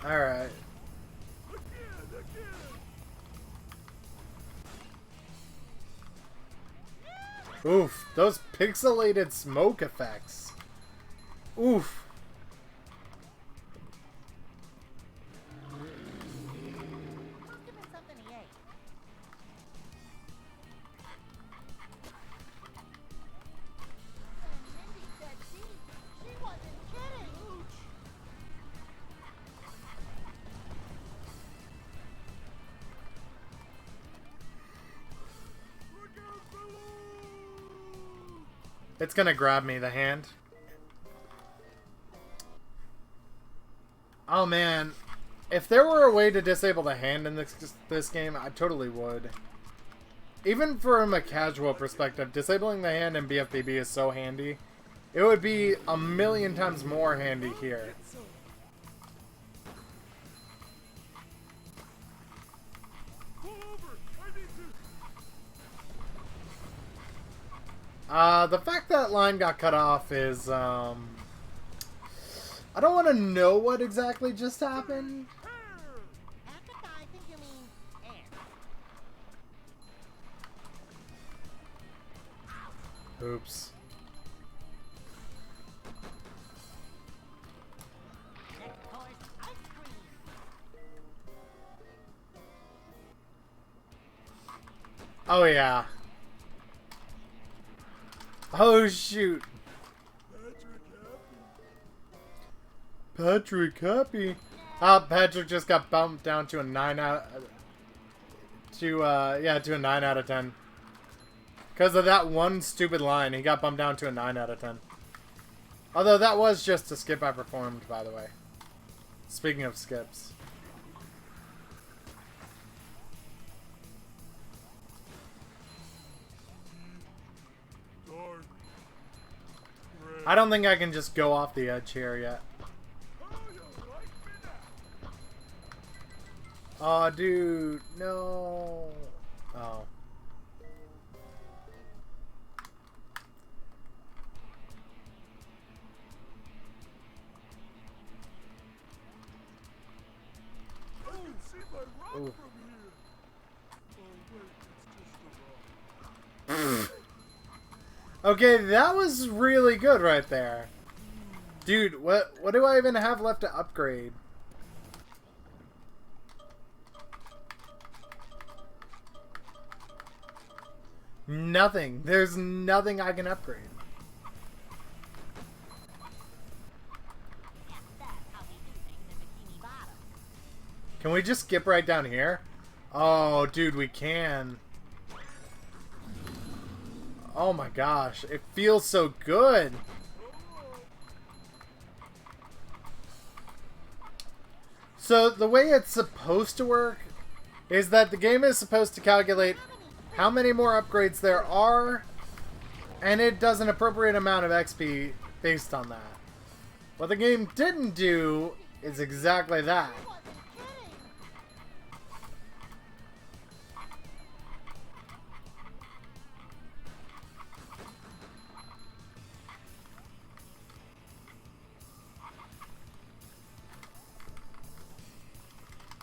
Alright. Oof, those pixelated smoke effects. Oof. Must have been something he ate. And Mindy said she wasn't kidding. Look out below! It's gonna grab me, the hand. Oh man, if there were a way to disable the hand in this game, I totally would. Even from a casual perspective, disabling the hand in BFBB is so handy. It would be a million times more handy here. Pull over! I need to... The fact that line got cut off is, I don't want to know what exactly just happened. Africa, I think you mean air. Oops. Next course, ice cream. Oh yeah. Oh shoot. Patrick Happy. Patrick just got bumped down to a 9 out to a 9 out of 10. Because of that one stupid line, he got bumped down to a 9 out of 10. Although that was just a skip I performed, by the way. Speaking of skips. Dark. Red. I don't think I can just go off the edge here yet. Oh, you like me now? Oh, dude, no. Oh. I can see my rock Ooh. from here. Oh, wait, it's just a rock. Okay, that was really good right there. Dude, what do I even have left to upgrade? Nothing. There's nothing I can upgrade. Yes, that's how we do things in Bikini Bottom. Can we just skip right down here? Oh, dude, we can. Oh my gosh, it feels so good. So the way it's supposed to work is that the game is supposed to calculate how many more upgrades there are, and it does an appropriate amount of XP based on that. What the game didn't do is exactly that. I wasn't kidding.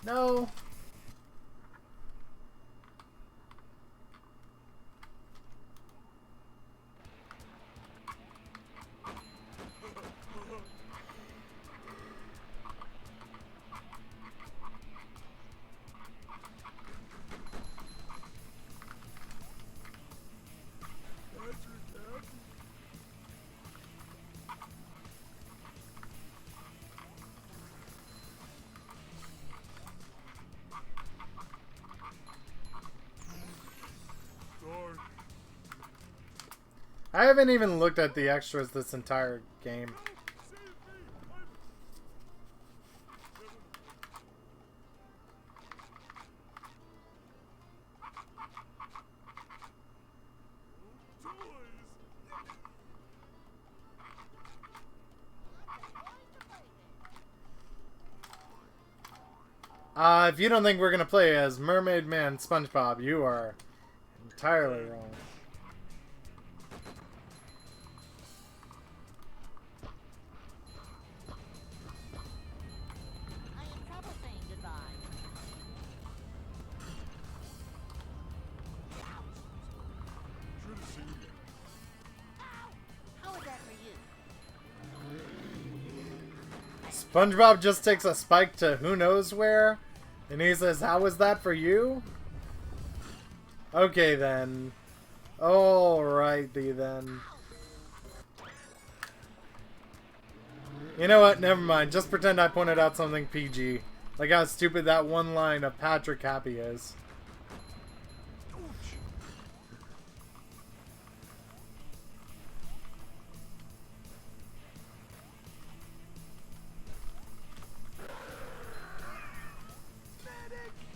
No. Dark. I haven't even looked at the extras this entire game. Save me! If you don't think we're gonna play as Mermaid Man SpongeBob, you are entirely wrong. I am trouble saying goodbye. Should have seen you. Ow! How is that for you? SpongeBob just takes a spike to who knows where, and he says, "How was that for you?" Okay then. Alrighty then. You know what? Never mind. Just pretend I pointed out something PG. Like how stupid that one line of Patrick Happy is.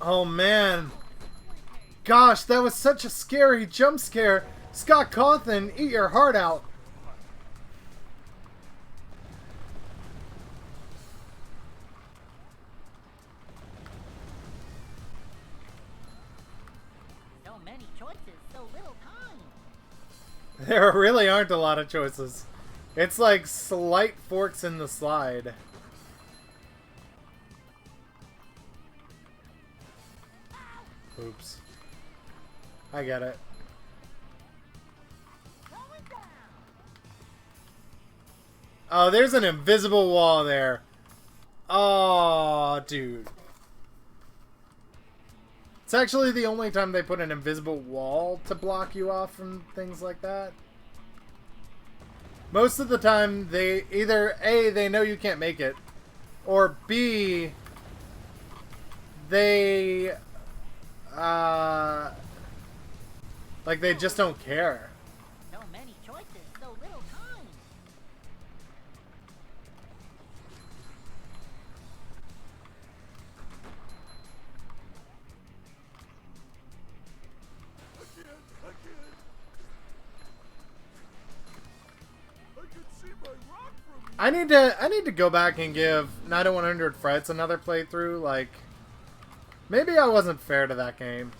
Oh man. Gosh, that was such a scary jump scare. Scott Cawthon, eat your heart out. So many choices, so little time. There really aren't a lot of choices. It's like slight forks in the slide. Oops. I get it. Going down. Oh, there's an invisible wall there. Oh, dude. It's actually the only time they put an invisible wall to block you off from things like that. Most of the time, they either A, they know you can't make it, or B, they, like they just don't care. So many choices, so little time. I can see my rock from here. I need to go back and give Night of 100 Frights another playthrough. Like, maybe I wasn't fair to that game.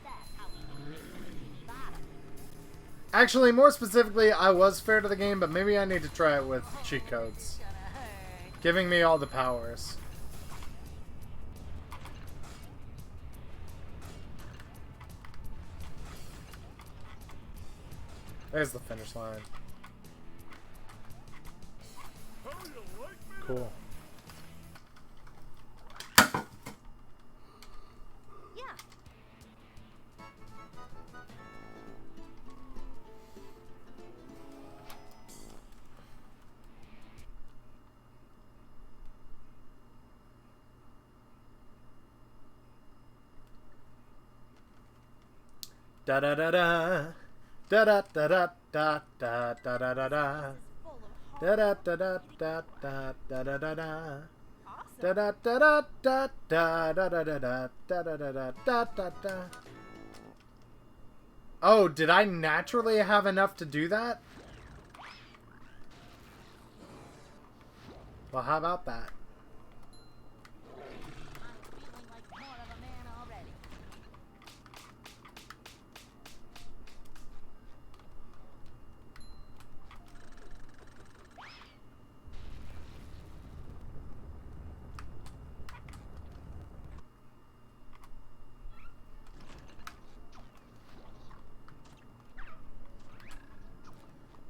That's how we do it. Bottom. Actually, more specifically, I was fair to the game, but maybe I need to try it with cheat codes. Gonna hurt. Giving me all the powers. There's the finish line. How do you like me? Cool. Yeah. Da da da da. Da da da da da da da da da da. Full of Da da da da da da da da da da. awesome. Da da da da da da da da da da da da da da da da. Oh, did I naturally have enough to do that? Well, how about that? I'm feeling like more of a man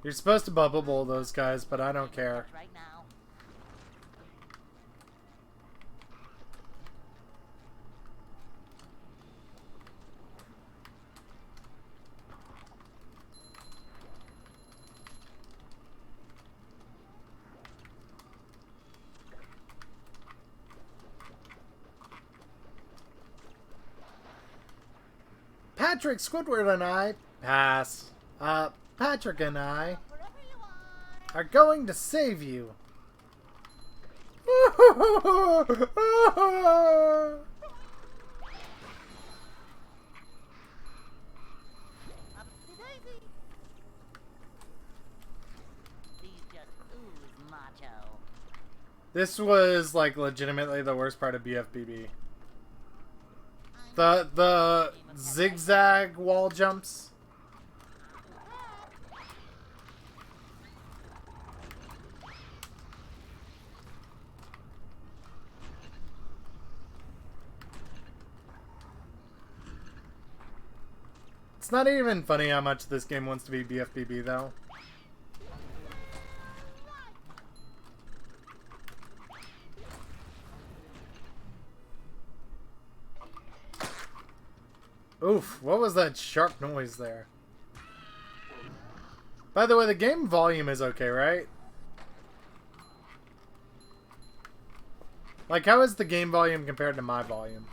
You're supposed to bubble bowl those guys, but I don't care. Right now. Patrick, Squidward, and I pass. Patrick and I Wherever you are. are going to save you. Upsy daisy. These just ooze macho. This was like legitimately the worst part of BFBB. The zigzag wall jumps. It's not even funny how much this game wants to be BFBB though. Oof, what was that sharp noise there? By the way, the game volume is okay, right? Like, how is the game volume compared to my volume?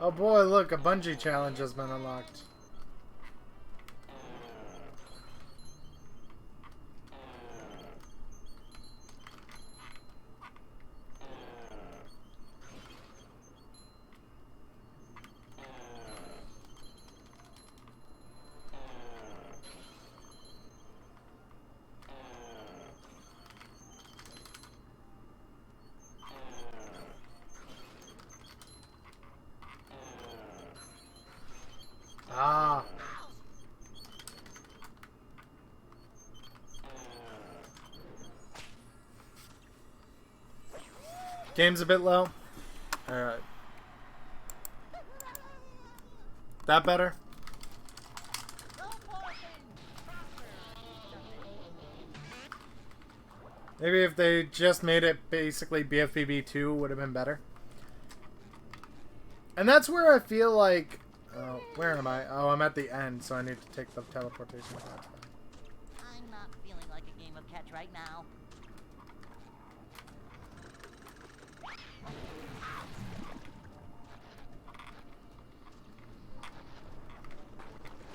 Oh boy, look, a bungee challenge has been unlocked. Ah. Game's a bit low. Alright. That better? Maybe if they just made it basically BFBB 2 would have been better. And that's where I feel like... Oh, where am I? Oh, I'm at the end, so I need to take the teleportation path. I'm not feeling like a game of catch right now.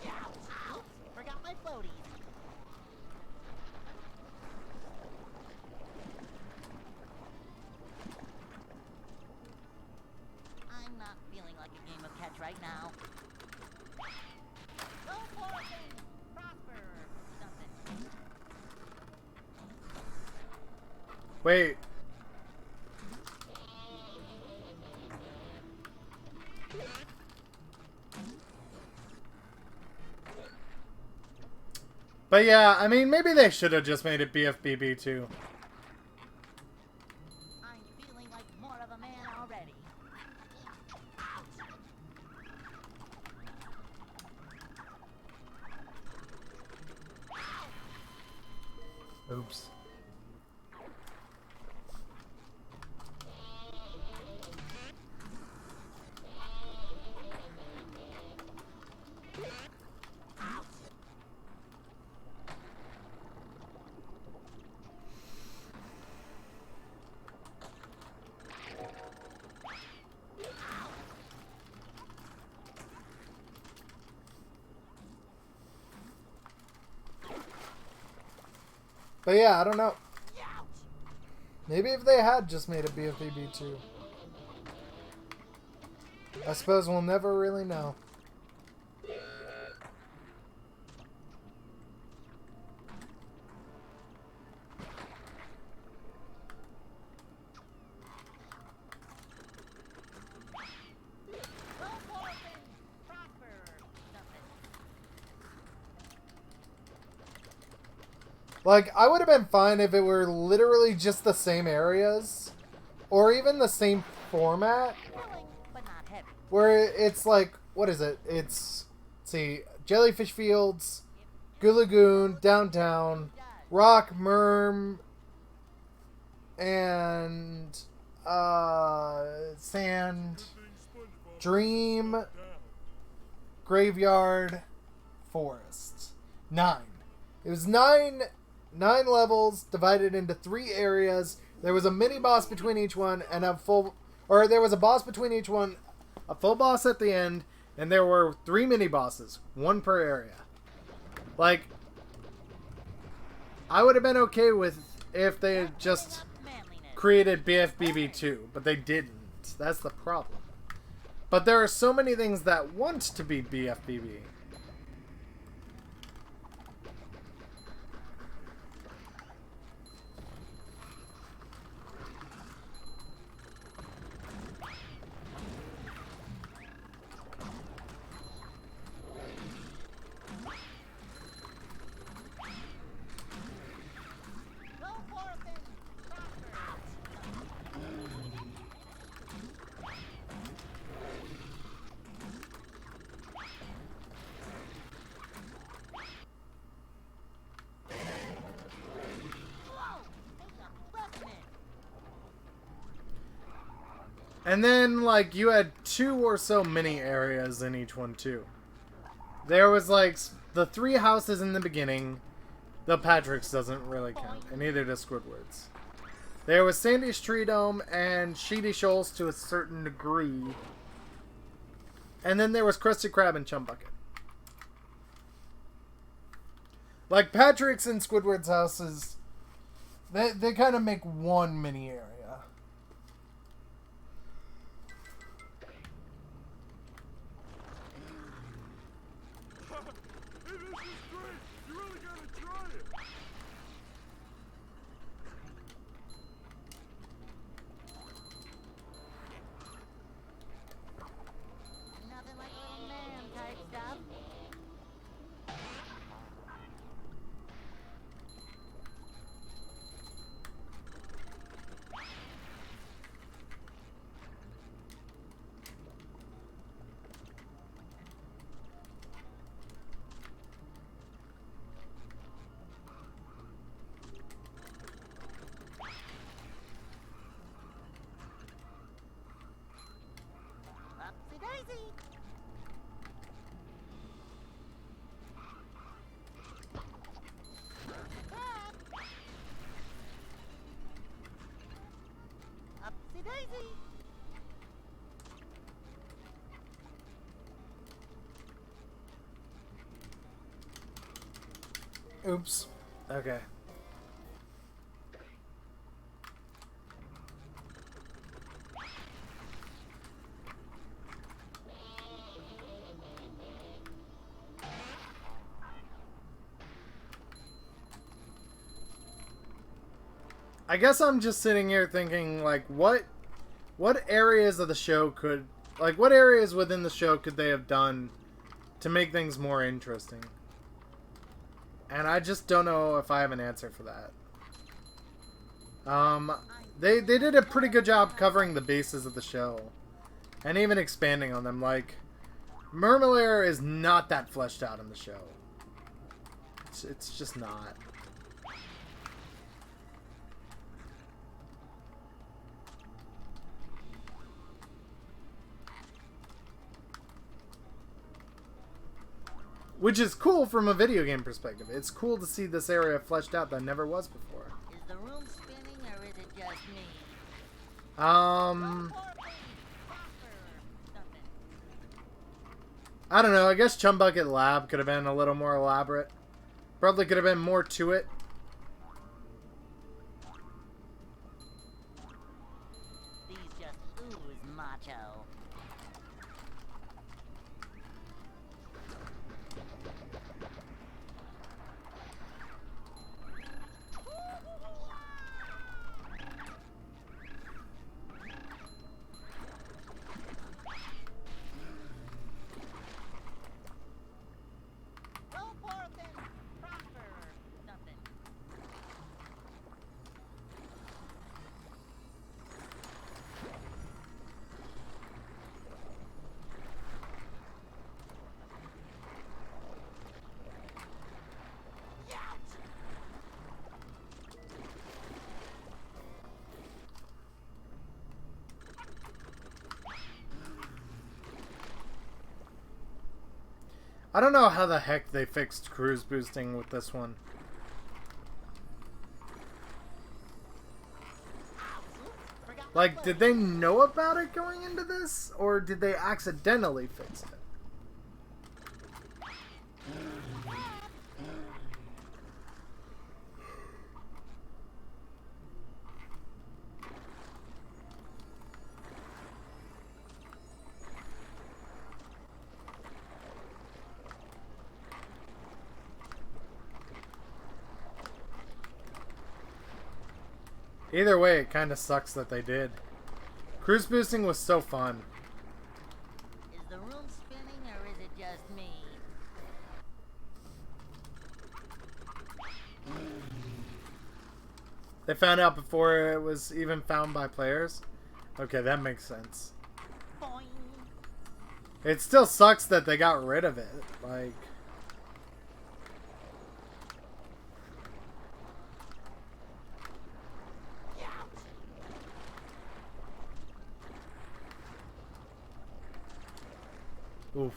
Ouch! Forgot my floaties. I'm not feeling like a game of catch right now. Go forth and prosper. Something. Wait. But yeah, I mean, maybe they should have just made it BFBB 2. I'm feeling like more of a man already. Oops. But yeah, I don't know. Maybe if they had just made a BFBB 2. I suppose we'll never really know. Like, I would have been fine if it were literally just the same areas. Or even the same format. Where it's like, what is it? It's, let's see, Jellyfish Fields, Goo Lagoon, Downtown, Rock, Merm, and, Sand, Dream, Graveyard, Forest. 9. It was 9 levels divided into 3 areas. There was a mini boss between each one and a full, or there was a boss between each one, a full boss at the end, and there were 3 mini bosses, 1 per area. Like, I would have been okay with if they had just created BFBB 2, but they didn't. That's the problem. But there are so many things that want to be BFBB. And then, like, you had 2 or so mini areas in each one, too. There was, like, the 3 houses in the beginning. The Patrick's doesn't really count, and neither does Squidward's. There was Sandy's Tree Dome and Sheedy Shoals to a certain degree. And then there was Krusty Krab and Chum Bucket. Like, Patrick's and Squidward's houses, they kind of make one mini area. Oops. Okay. I guess I'm just sitting here thinking, like, what areas of the show could, like, what areas within the show could they have done to make things more interesting? And I just don't know if I have an answer for that. They did a pretty good job covering the bases of the show. And even expanding on them. Like, Mermalair is not that fleshed out in the show. It's just not. Which is cool from a video game perspective. It's cool to see this area fleshed out that never was before. Is the room spinning or is it just me? I don't know. I guess Chum Bucket Lab could have been a little more elaborate. Probably could have been more to it. lose, macho. Go forth and prosper, or something. I don't know how the heck they fixed cruise boosting with this one. Like, did they know about it going into this? Or did they accidentally fix it? Either way, it kind of sucks that they did. Cruise boosting was so fun. Is the room spinning or is it just me? They found out before it was even found by players? Okay, that makes sense. Boing. It still sucks that they got rid of it. Like... Oof.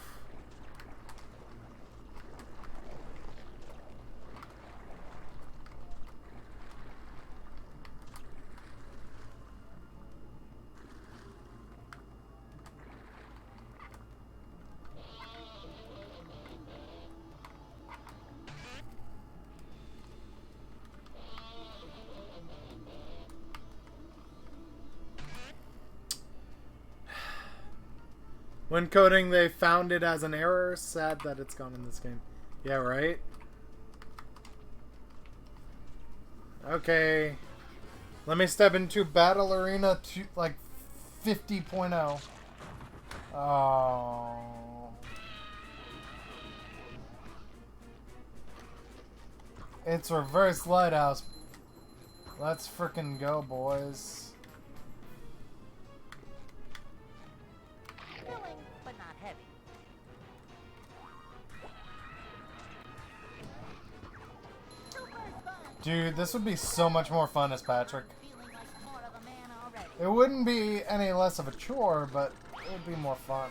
When coding, they found it as an error. Sad that it's gone in this game. Yeah, right? Okay. Let me step into Battle Arena to, like, 50.0. Oh. It's Reverse Lighthouse. Let's frickin' go, boys. Filling, but not heavy. Super fun. Dude, this would be so much more fun as Patrick. Feeling like more of a man already. It wouldn't be any less of a chore, but it would be more fun.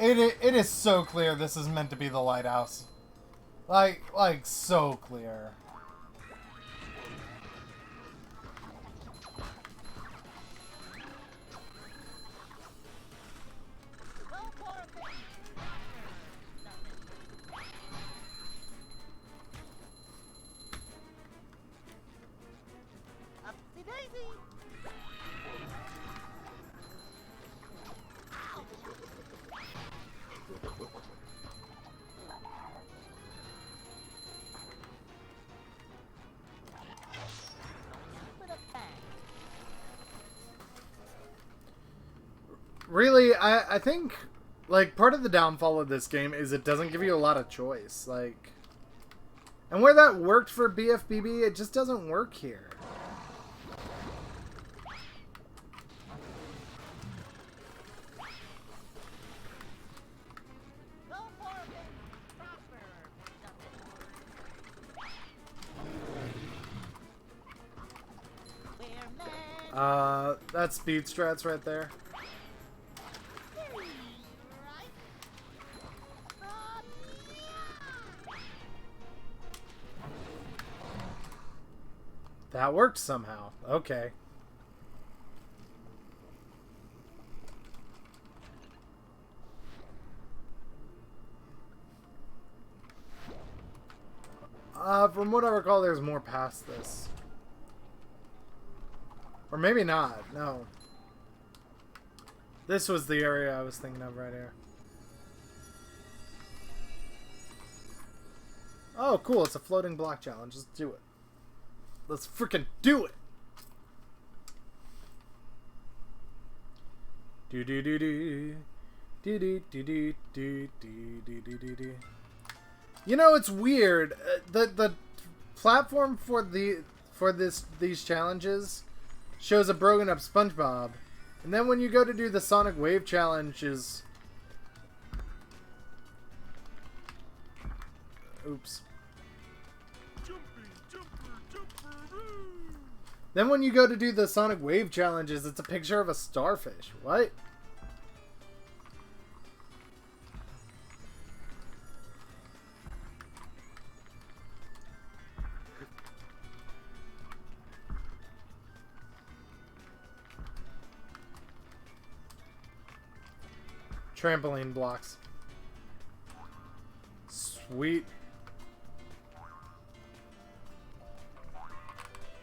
It is so clear this is meant to be the lighthouse. Like so clear. Go forth and something. Upsy daisy. With a bang. Really, I think, like, part of the downfall of this game is it doesn't give you a lot of choice. Like, and where that worked for BFBB, it just doesn't work here. Go forth and prosper. Something. We're men. That's speed strats right there. Right? That worked somehow. Okay. From what I recall, there's more past this. Or maybe not. No. This was the area I was thinking of right here. Oh, cool. It's a floating block challenge. Let's do it. Let's freaking do it. Do do do do. Do do do do do do do do do. You know, it's weird. The platform for these challenges shows a broken up SpongeBob, and then when you go to do the Sonic Wave challenges, oops. Then when you go to do the Sonic Wave challenges, it's a picture of a starfish. What? Trampoline blocks. Sweet.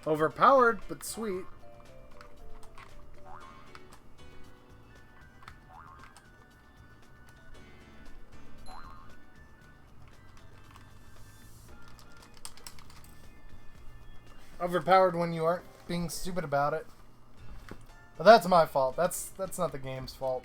Overpowered, but sweet. Overpowered when you aren't being stupid about it. But that's my fault. That's not the game's fault.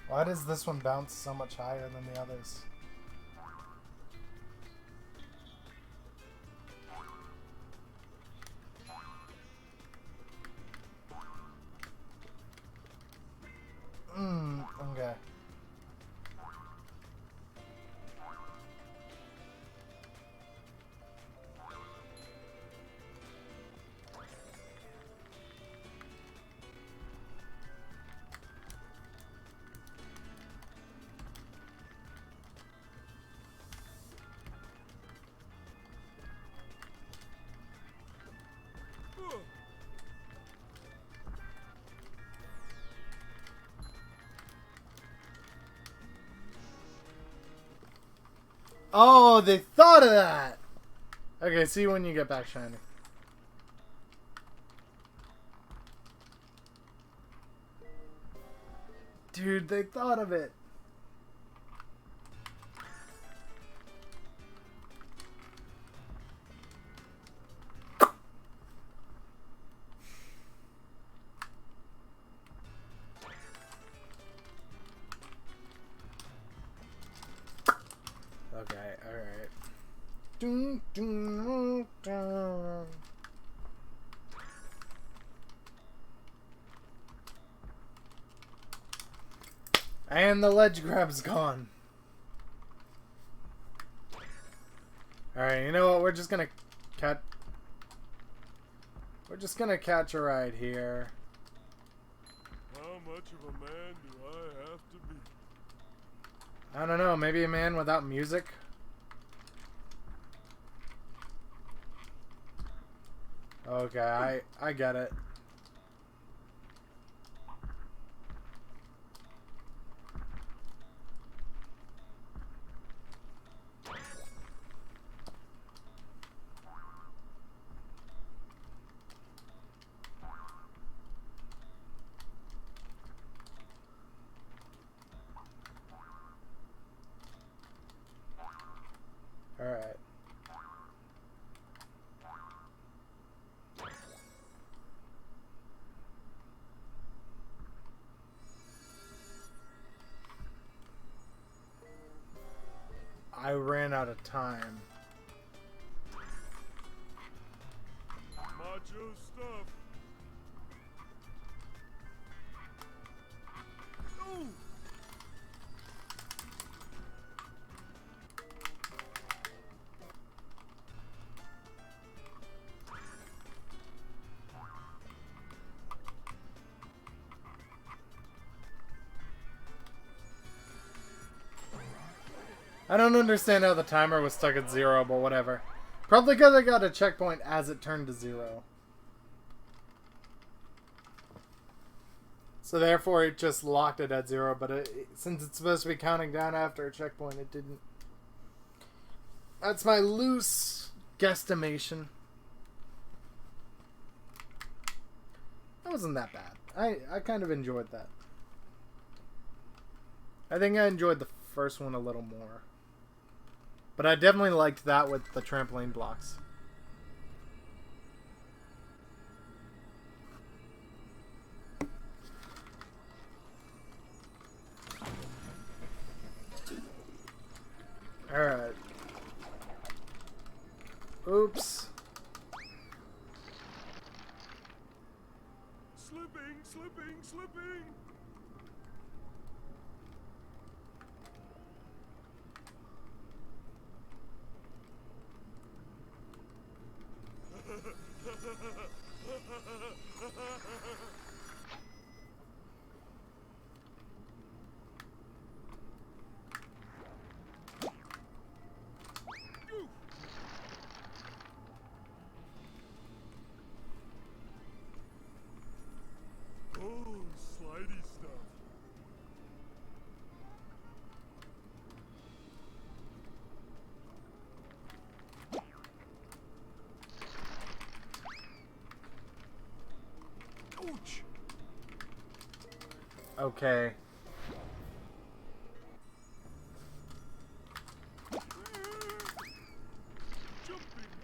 Why does this one bounce so much higher than the others? Okay. Oh, they thought of that! Okay, see you when you get back, Shiny. Dude, they thought of it. Okay, alright. Dun, dun, dun. And the ledge grab's gone. Alright, you know what? We're just gonna catch a ride here. How much of a man do I have to be? I don't know, maybe a man without music? Okay, I get it. Alright. I ran out of time. Macho stuff. I don't understand how the timer was stuck at 0, but whatever. Probably because I got a checkpoint as it turned to 0. So therefore it just locked it at 0, but since it's supposed to be counting down after a checkpoint, it didn't. That's my loose guesstimation. That wasn't that bad. I kind of enjoyed that. I think I enjoyed the first one a little more. But I definitely liked that with the trampoline blocks. Alright. Oops. Slipping! Oh, slidey stuff. Ouch! Okay.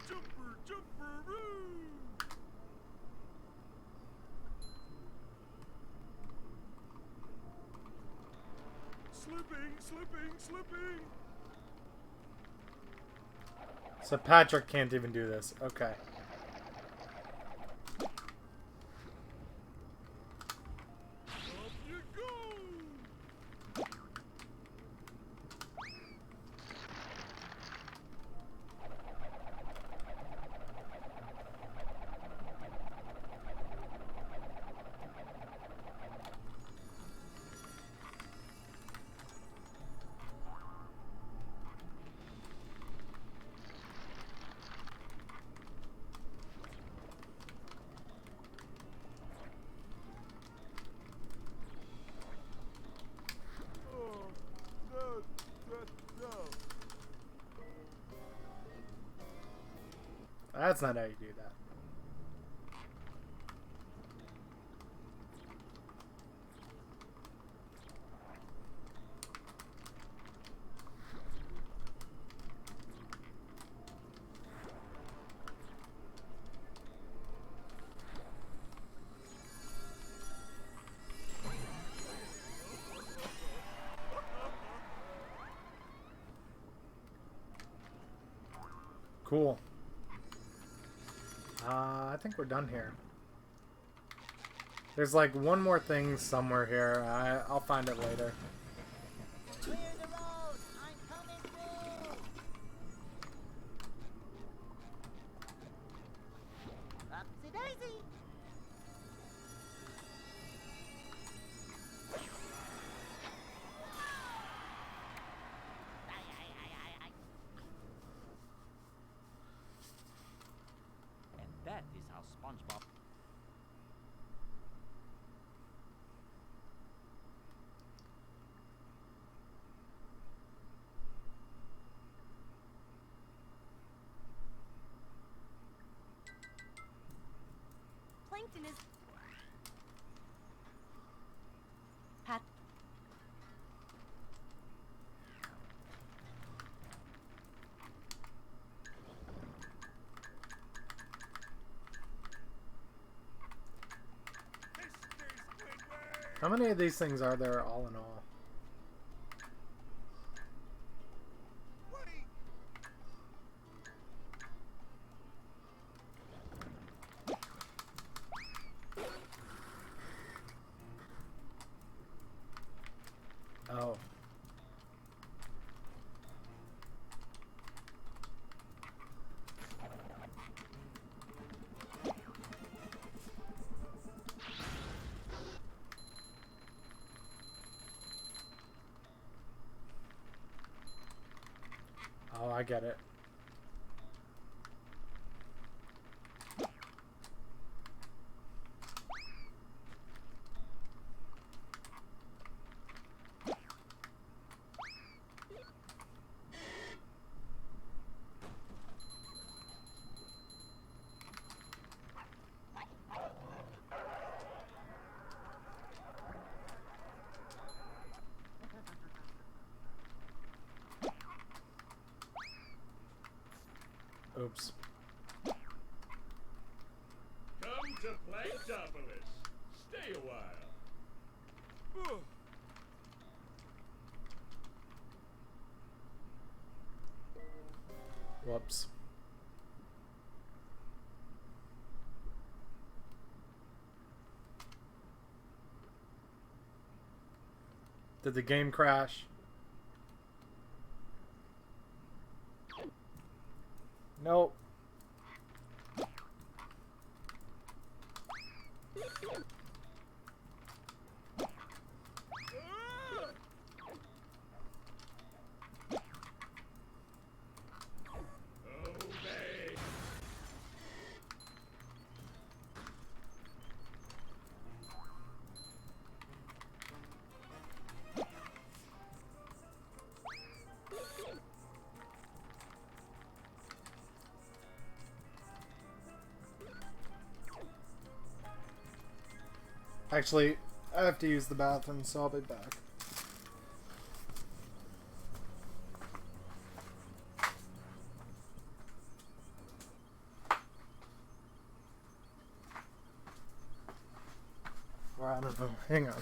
Jumper! Slipping! So Patrick can't even do this. Okay. Up you go! No. That's not how you do that. Cool. I think we're done here. There's like one more thing somewhere here. I'll find it later. Clear the road! I'm coming through! Upsy daisy! Ay. And that is how Spongebob. Plankton is... Pat... How many of these things are there all in all? Oh. Oh, I get it. Oops. Come to Planktopolis. Stay a while. Whoops. Did the game crash? Nope. Obey. Actually, I have to use the bathroom, so I'll be back. Or I don't know. Hang on.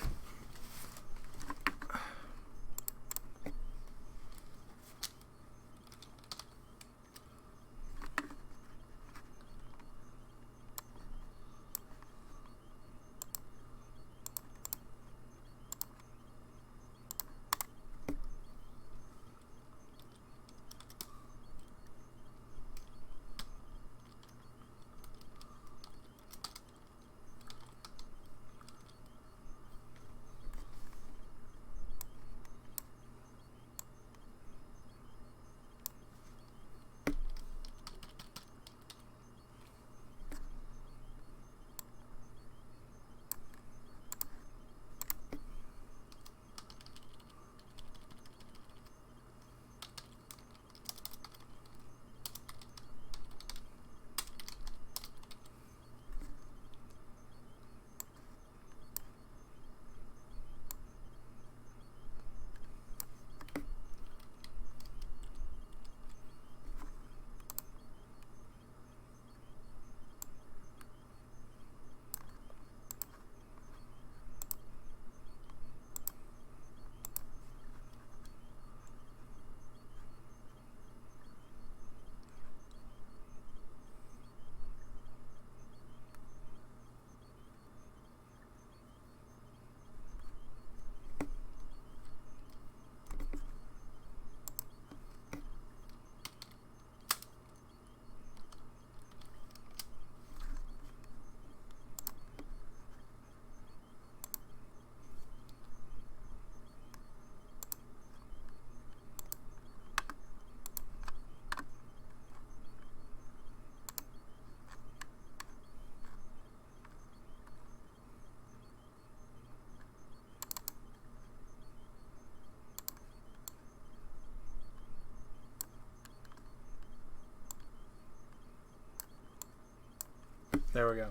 There we go.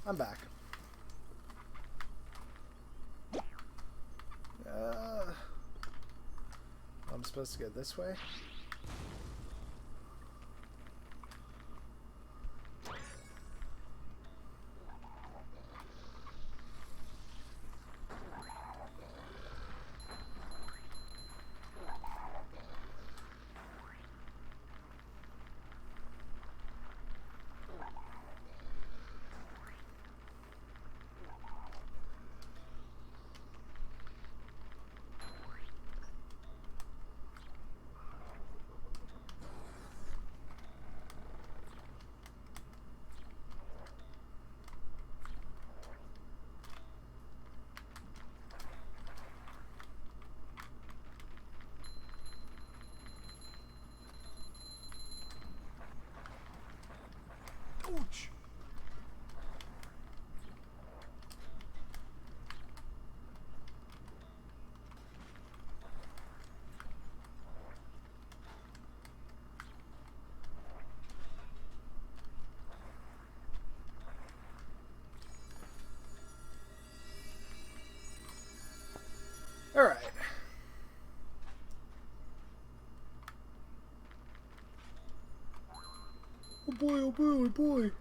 I'm back. I'm supposed to go this way? Ouch! All right. Oh boy, oh boy, oh boy.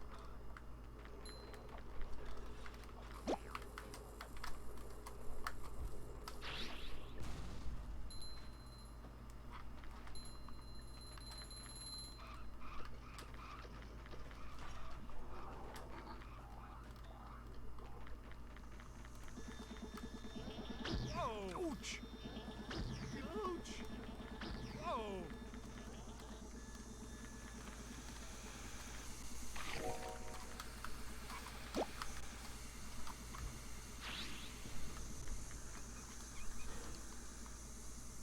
Ouch! Ouch! Whoa!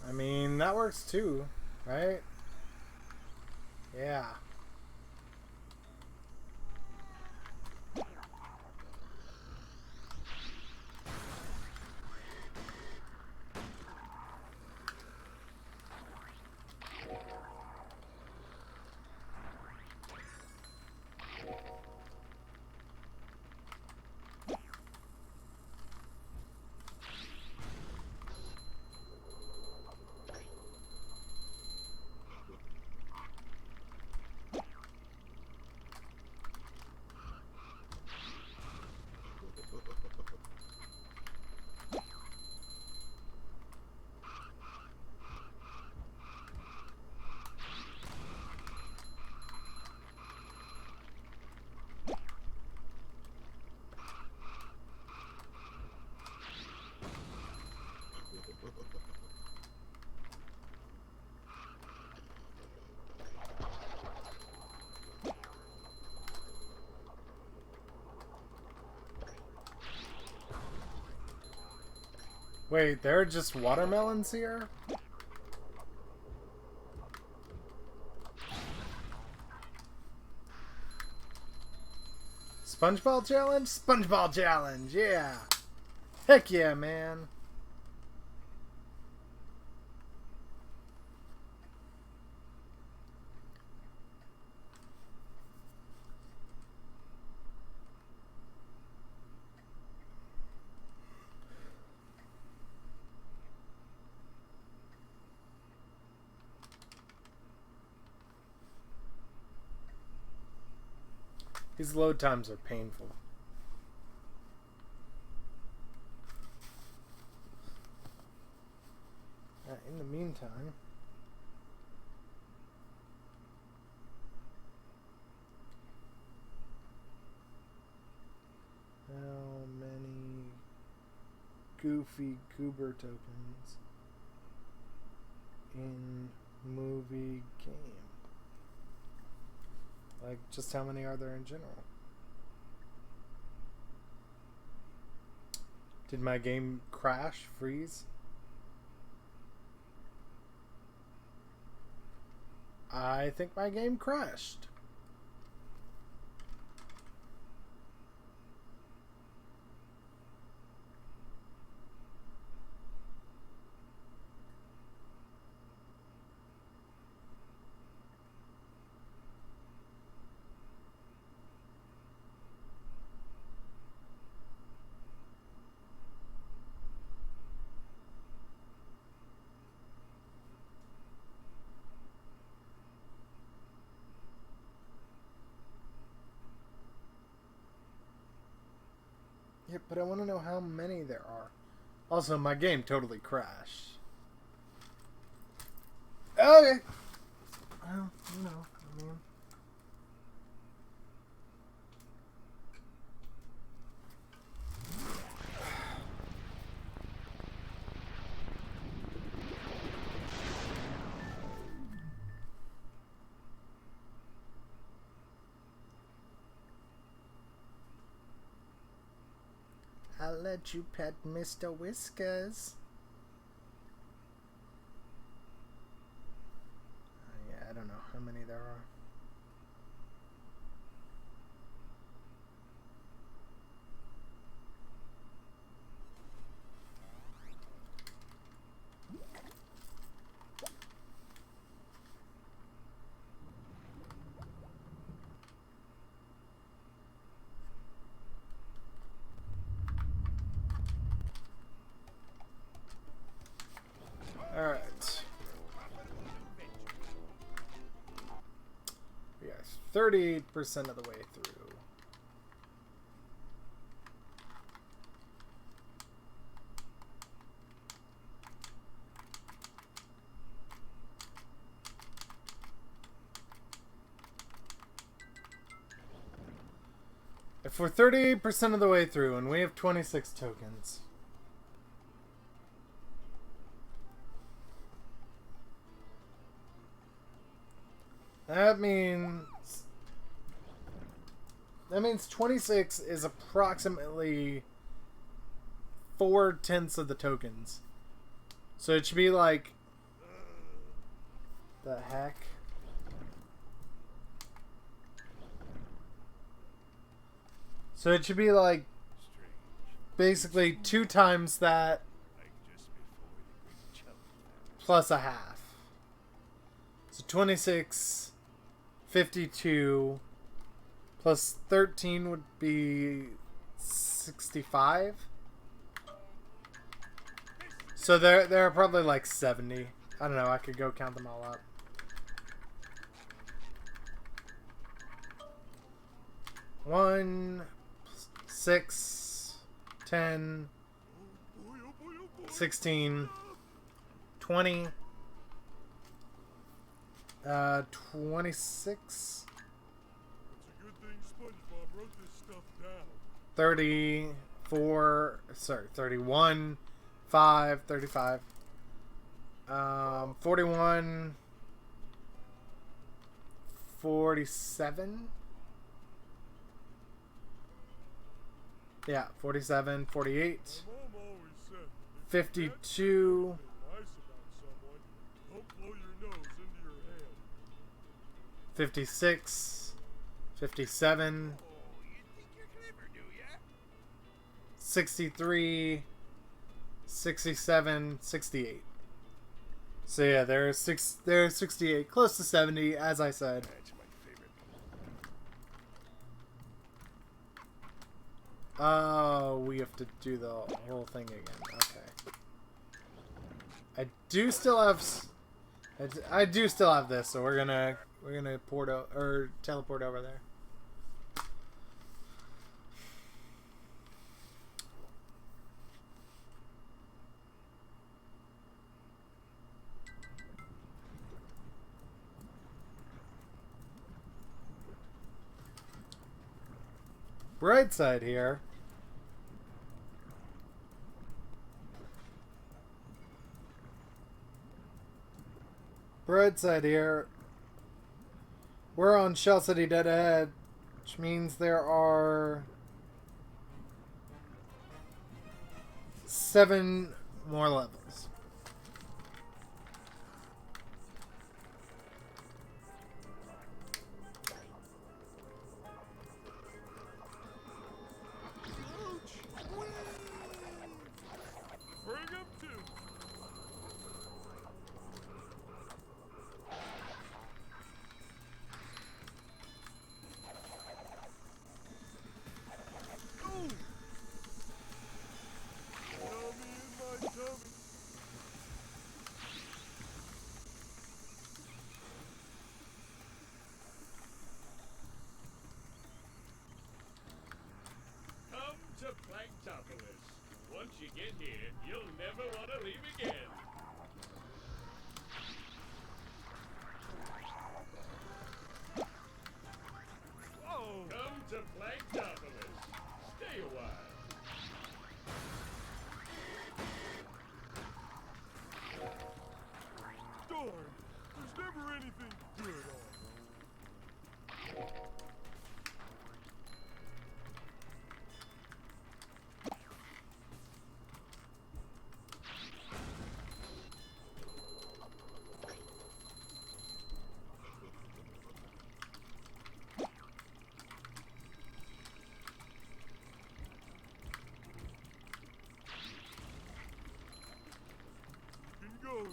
I mean, that works too, right? Yeah. Wait, there are just watermelons here? SpongeBob challenge? SpongeBob challenge, yeah! Heck yeah, man! These load times are painful. In the meantime... How many goofy goober tokens in movie game? Like, just how many are there in general? Did my game crash? Freeze? I think my game crashed. Yeah, but I want to know how many there are. Also, my game totally crashed. Okay. Well, you know, I mean... I'll let you pet Mr. Whiskers. Yeah, I don't know how many there are. Alright. We are 30% of the way through. If we're 30% of the way through and we have 26 tokens. That means 26 is approximately 4/10 of the tokens. So it should be like the heck. So it should be like basically 2 times that plus a half. So 26, 52 plus 13 would be 65. So there are probably like 70. I don't know, I could go count them all up. One, 6, 10, 16, 20, 26, It's a good thing Spongebob wrote this stuff down. 34, sorry, 31, 5, 35, 41, 47. Yeah, 47, 48, My mom always said, if 52, you're nice about someone, don't blow your nose into your hand. 56, 57, Oh, you think you're clever, do ya? 63, 67, 68. So yeah, there's 68, close to 70, as I said. That's my favorite. Oh, we have to do the whole thing again. Okay. I do still have this, so we're gonna teleport over there. Bright side here. Bright side here. We're on Shell City dead ahead, which means there are 7 more levels. Bring him to. Tummy in my tummy. to Planktopolis. Once you get here, you'll never want to leave again. Whoa! Come to Planktopolis. Stay a while. Darn, there's never anything good on. You can go now.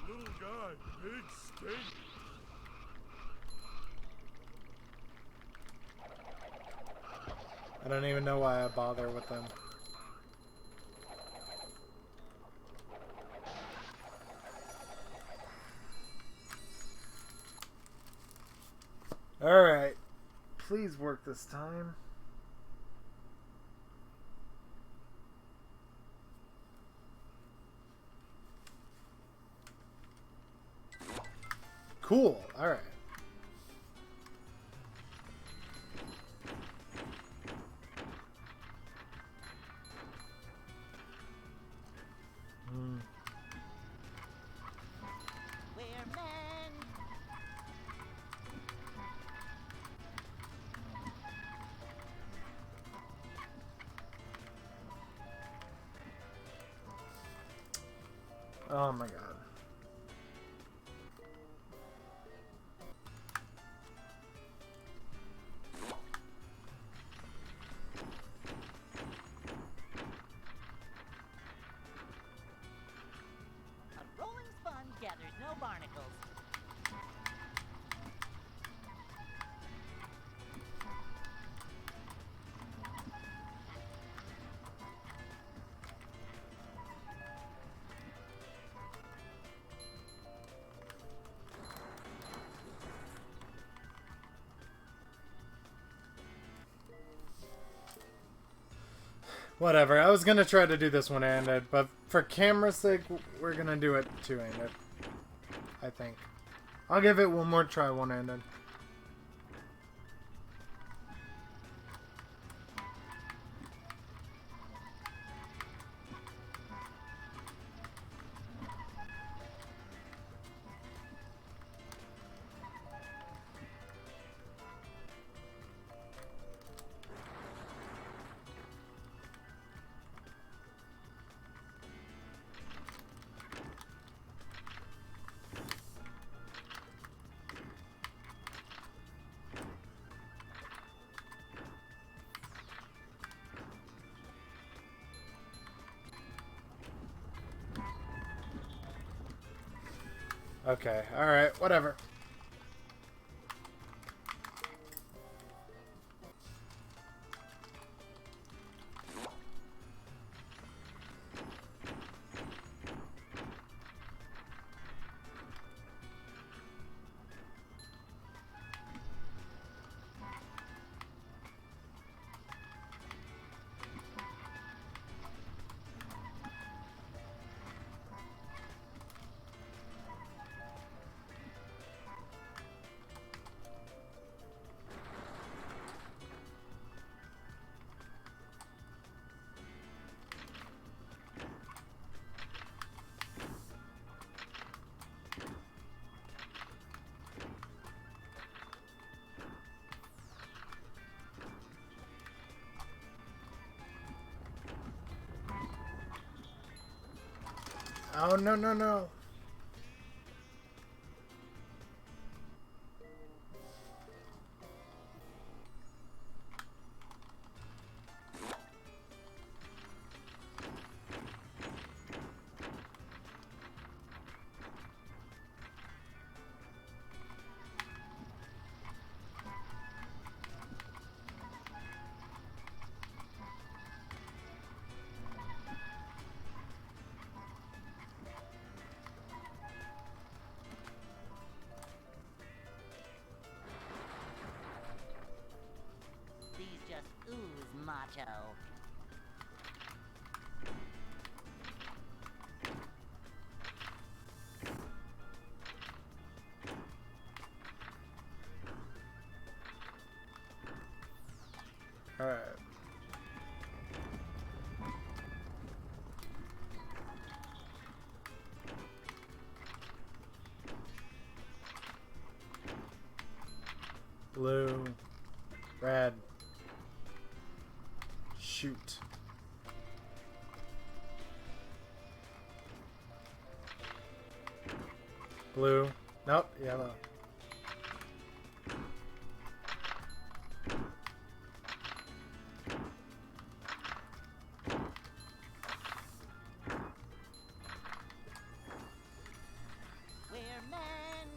Little guy, big steak. I don't even know why I bother with them. Alright. Please work this time. Cool. Alright. We're men. Oh my god. A rolling sponge gathers no barnacles. Whatever. I was gonna try to do this one-handed, but for camera's sake, we're gonna do it two-handed. I think. I'll give it one more try one-handed. Okay, alright, whatever. Oh, no, no, no. tomato. Alright. Blue. Red. Shoot. Blue. Nope, yellow. We're men.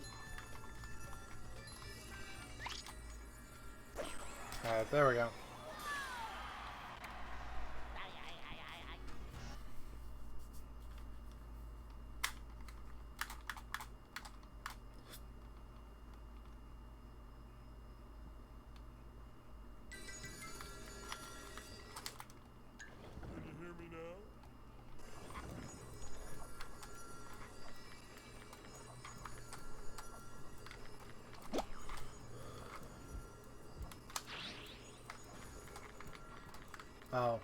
Alright, there we go. Ay. Can you hear me now? Oh.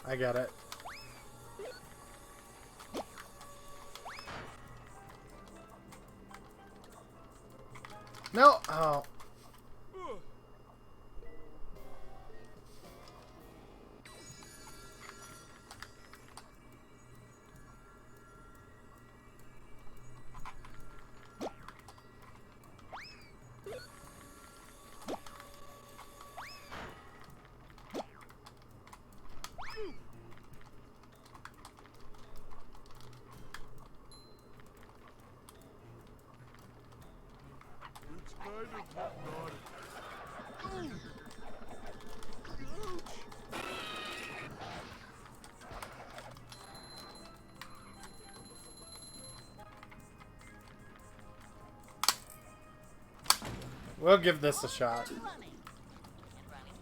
I get it. No! Oh. Ugh. It's kind of hypnotic. Ooh. Ouch. We'll give this a shot. Running. And running.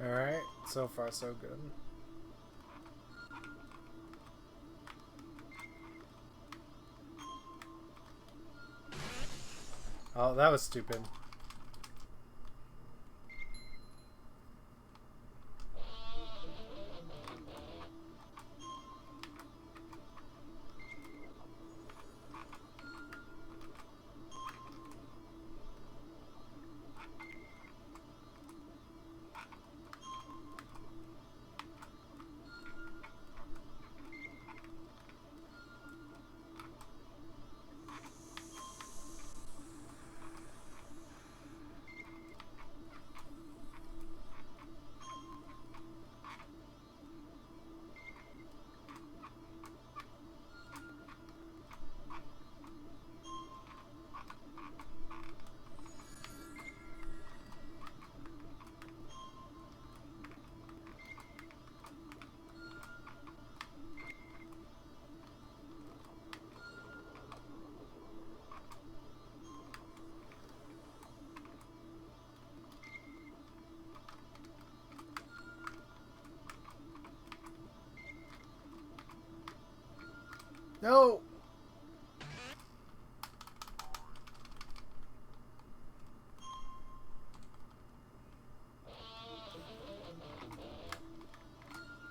Alright, so far so good. Oh, that was stupid. No!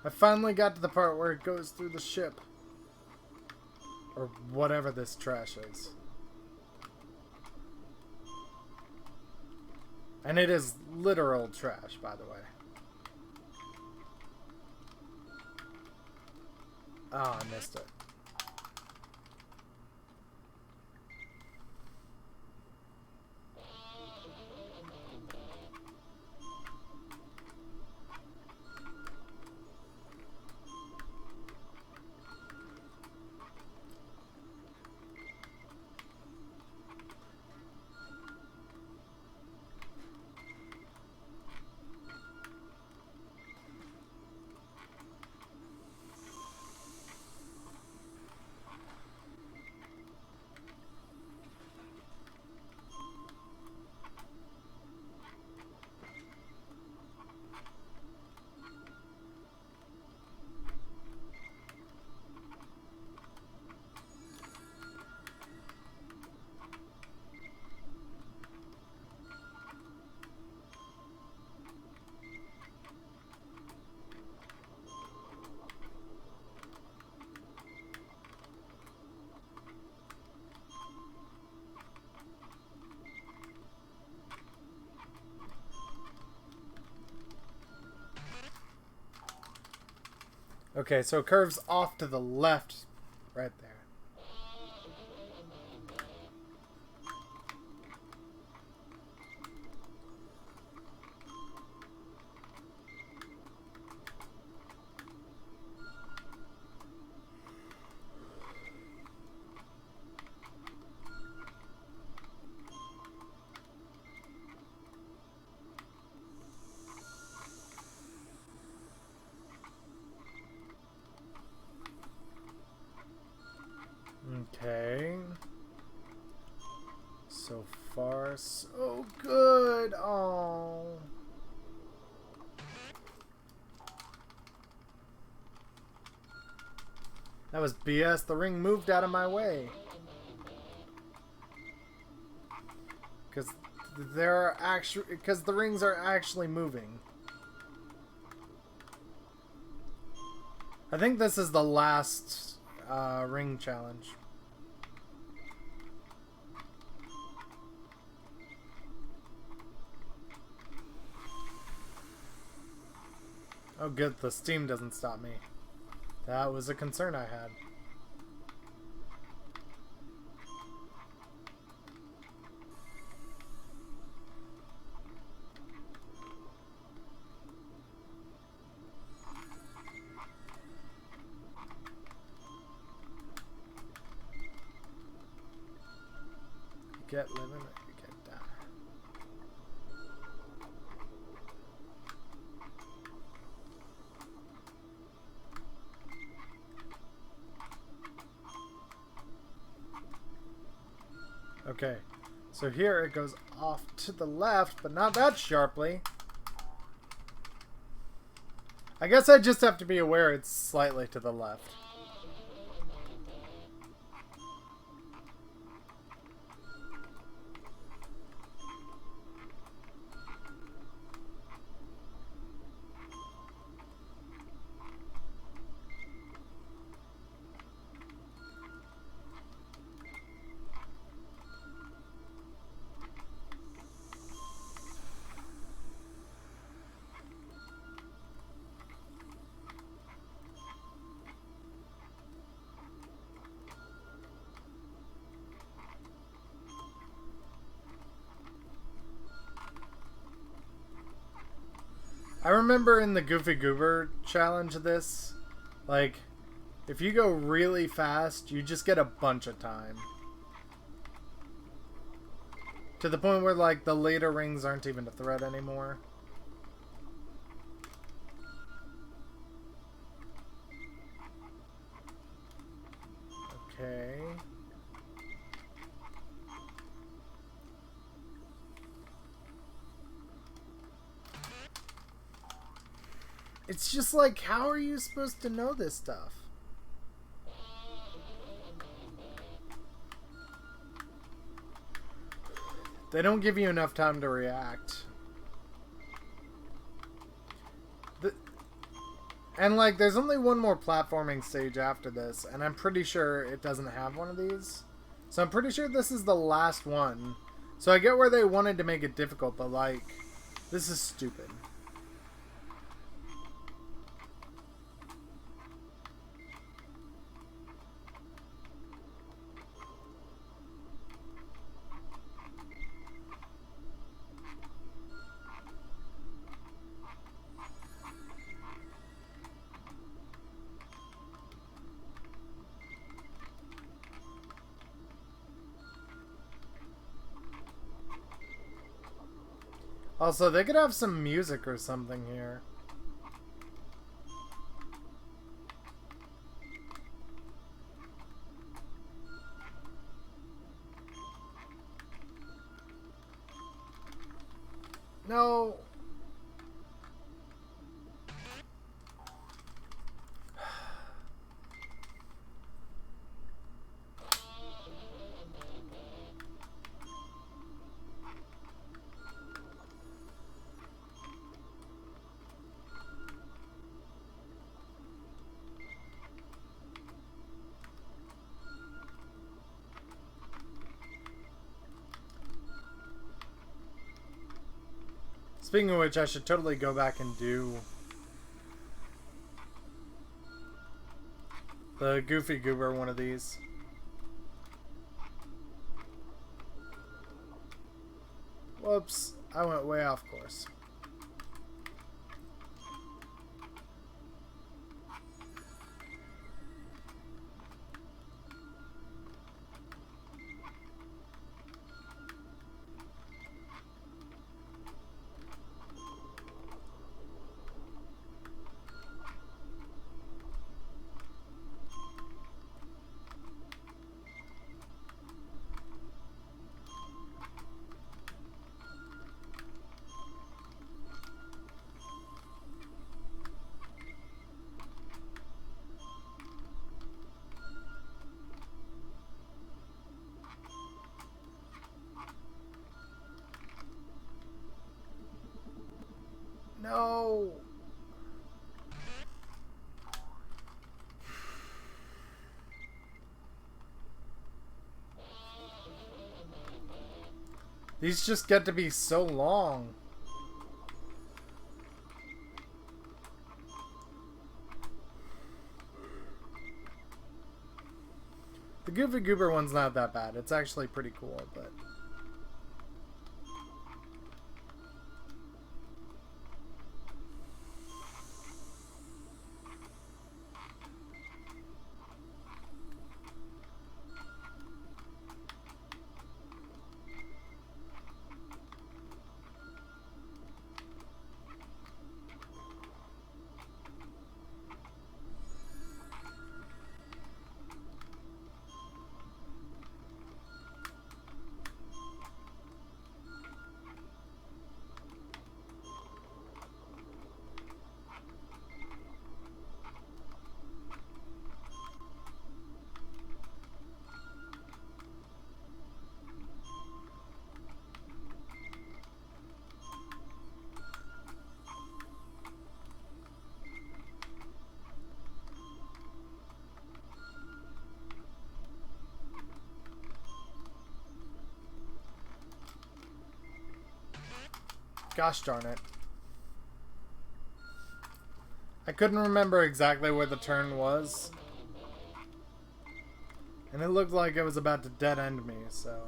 I finally got to the part where it goes through the ship. Or whatever this trash is. And it is literal trash, by the way. Oh, I missed it. Okay, so it curves off to the left right there. Okay. So far, so good. Oh. That was BS. The ring moved out of my way. Because the rings are actually moving. I think this is the last ring challenge. Oh good, the steam doesn't stop me. That was a concern I had. Get living, get down. Okay, so here it goes off to the left, but not that sharply. I guess I just have to be aware it's slightly to the left. I remember in the Goofy Goober challenge of this, like, if you go really fast, you just get a bunch of time. To the point where, like, the later rings aren't even a threat anymore. Okay. It's just like, how are you supposed to know this stuff? They don't give you enough time to react. And, like, there's only one more platforming stage after this, and I'm pretty sure it doesn't have one of these. So I'm pretty sure this is the last one. So I get where they wanted to make it difficult, but, like, this is stupid. Also, they could have some music or something here. No. Speaking of which, I should totally go back and do the Goofy Goober one of these. Whoops, I went way off course. No. These just get to be so long. The Goofy Goober one's not that bad. It's actually pretty cool, but... Gosh darn it. I couldn't remember exactly where the turn was. And it looked like it was about to dead end me, so...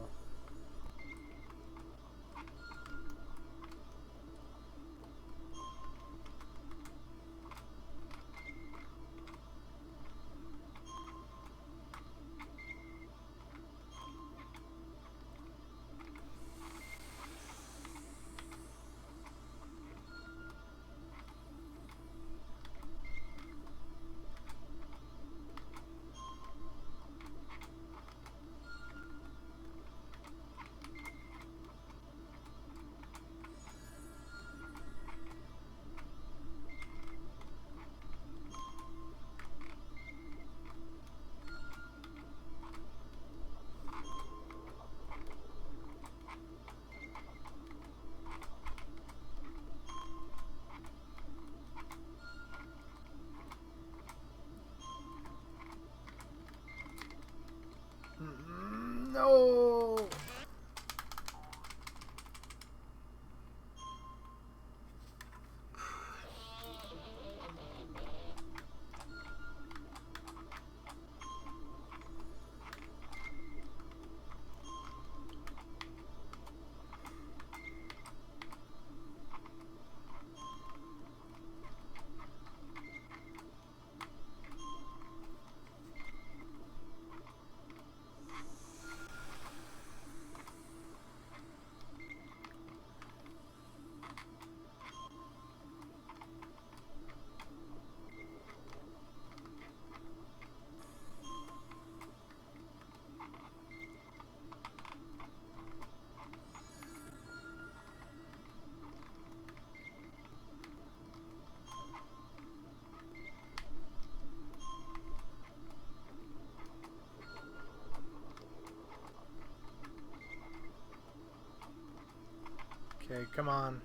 Okay, come on.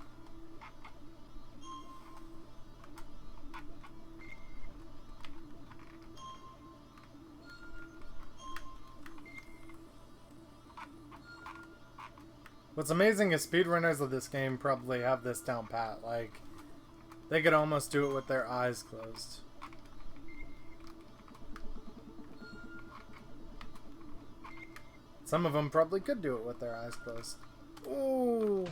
What's amazing is speedrunners of this game probably have this down pat. Like, they could almost do it with their eyes closed. Some of them probably could do it with their eyes closed. Ooh.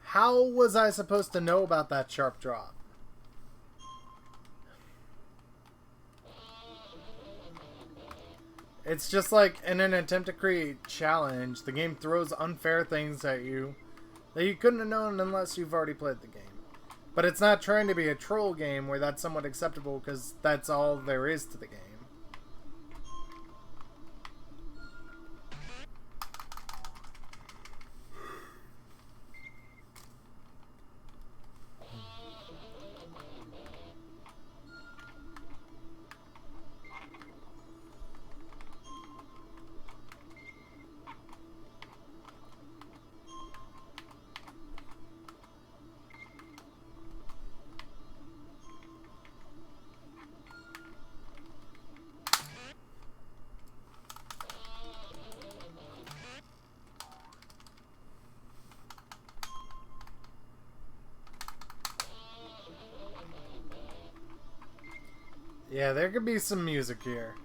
How was I supposed to know about that sharp drop? It's just like in an attempt to create challenge, the game throws unfair things at you that you couldn't have known unless you've already played the game. But it's not trying to be a troll game where that's somewhat acceptable because that's all there is to the game. Yeah, there could be some music here.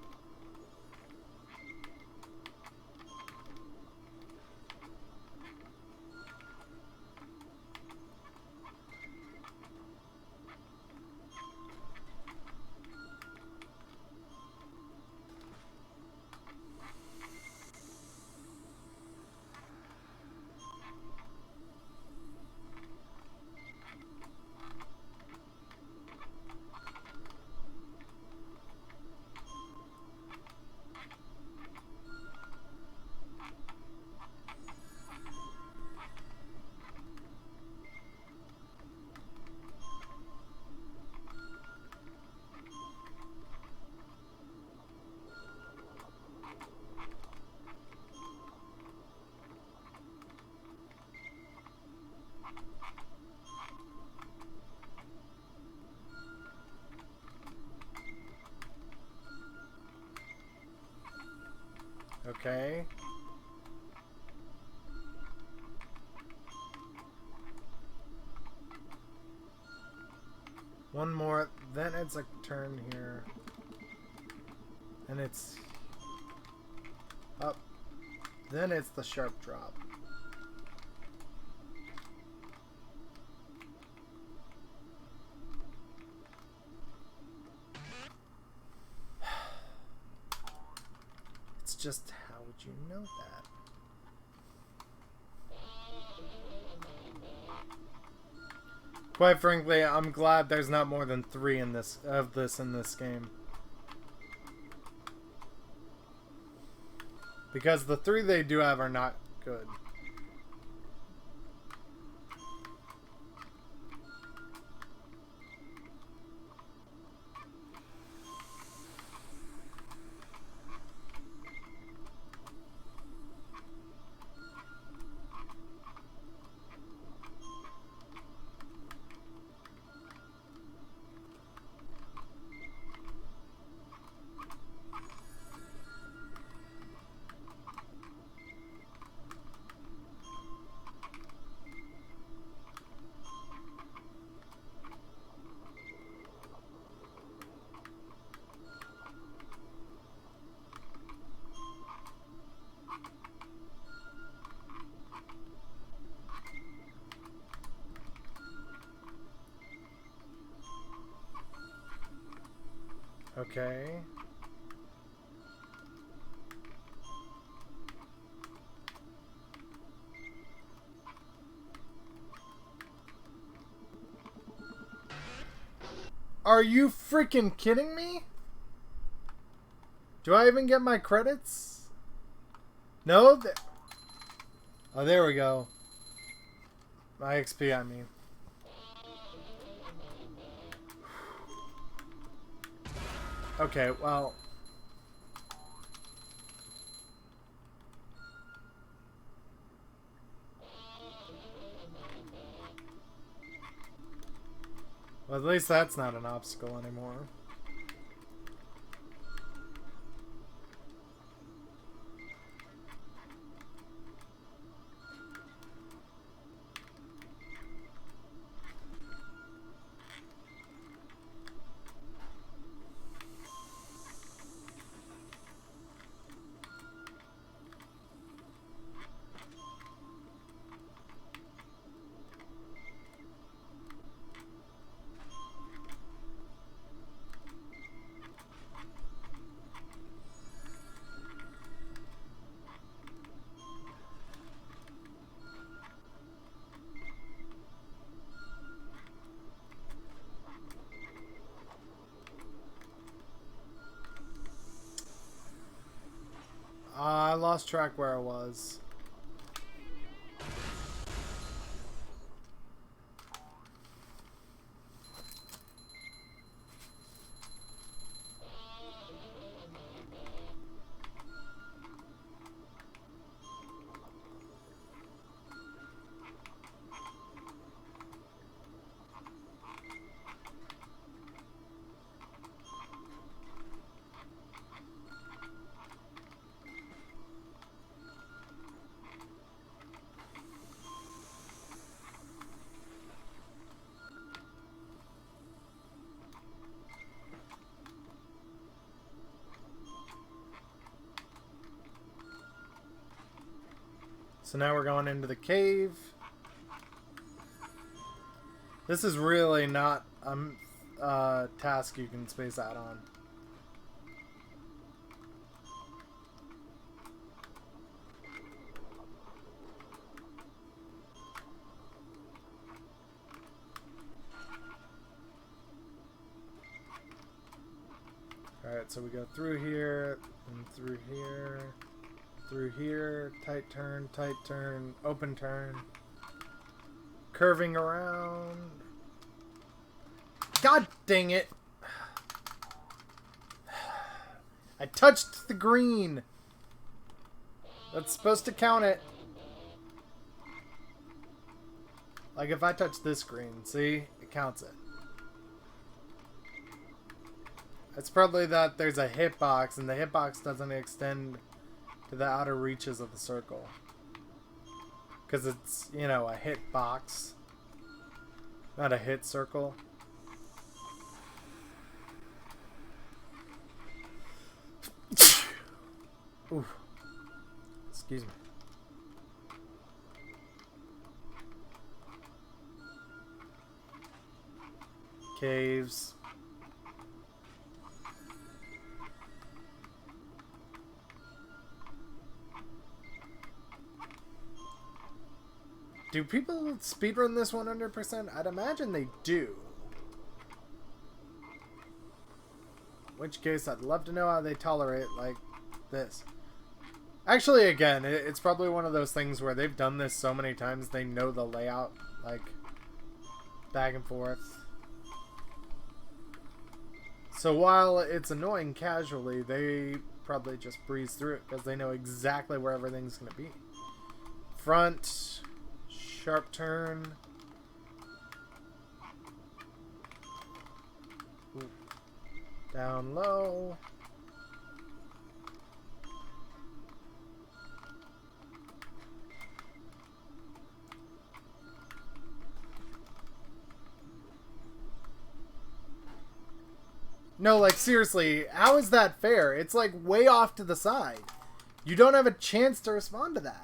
Okay. One more, then it's a turn here. And it's up. Then it's the sharp drop. It's just, how would you know that? Quite frankly, I'm glad there's not more than 3 in this in this game. Because the 3 they do have are not good. Okay. Are you freaking kidding me? Do I even get my credits? No? Oh, there we go. My XP, I mean. Okay, well. Well, at least that's not an obstacle anymore. I lost track where I was. So now we're going into the cave. This is really not a task you can space out on. Alright, so we go through here, and through here, through here, tight turn, open turn, curving around. God dang it! I touched the green! That's supposed to count it. Like if I touch this green, see? It counts it. It's probably that there's a hitbox, and the hitbox doesn't extend to the outer reaches of the circle. Because it's, you know, a hitbox. Not a hit circle. Ooh. Excuse me. Caves. Do people speedrun this 100%? I'd imagine they do. In which case, I'd love to know how they tolerate, like, this. Actually, again, it's probably one of those things where they've done this so many times, they know the layout, like, back and forth. So while it's annoying casually, they probably just breeze through it, because they know exactly where everything's going to be. Front... Sharp turn. Ooh. Down low. No, like seriously, how is that fair? It's like way off to the side. You don't have a chance to respond to that.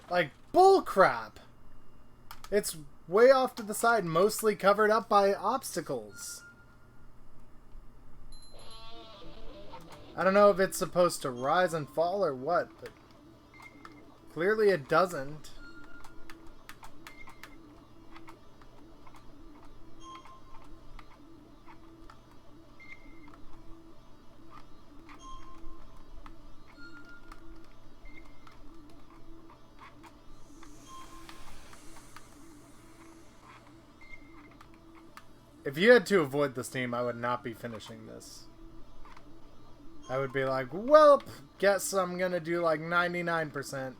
Like, bullcrap! It's way off to the side, mostly covered up by obstacles. I don't know if it's supposed to rise and fall or what, but clearly it doesn't. If you had to avoid the steam, I would not be finishing this. I would be like, well, guess I'm gonna do like 99%.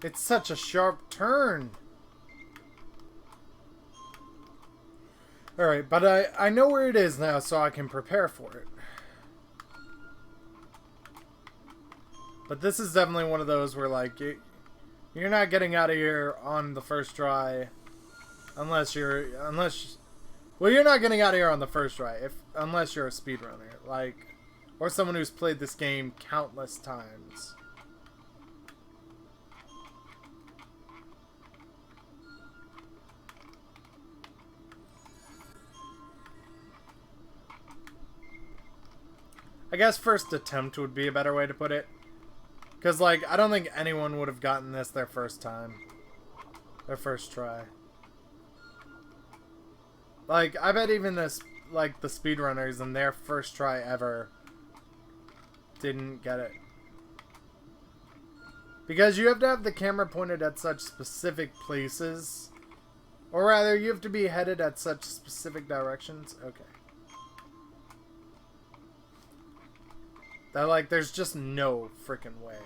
It's such a sharp turn. Alright, but I know where it is now, so I can prepare for it. But this is definitely one of those where, like, you're not getting out of here on the first try unless you're... Well, you're not getting out of here on the first try unless you're a speedrunner. Like, or someone who's played this game countless times. I guess first attempt would be a better way to put it. Because, like, I don't think anyone would have gotten this their first time. Their first try. Like, I bet even this, like, the speedrunners in their first try ever didn't get it. Because you have to have the camera pointed at such specific places. Or rather, you have to be headed at such specific directions. Okay. That, like, there's just no freaking way.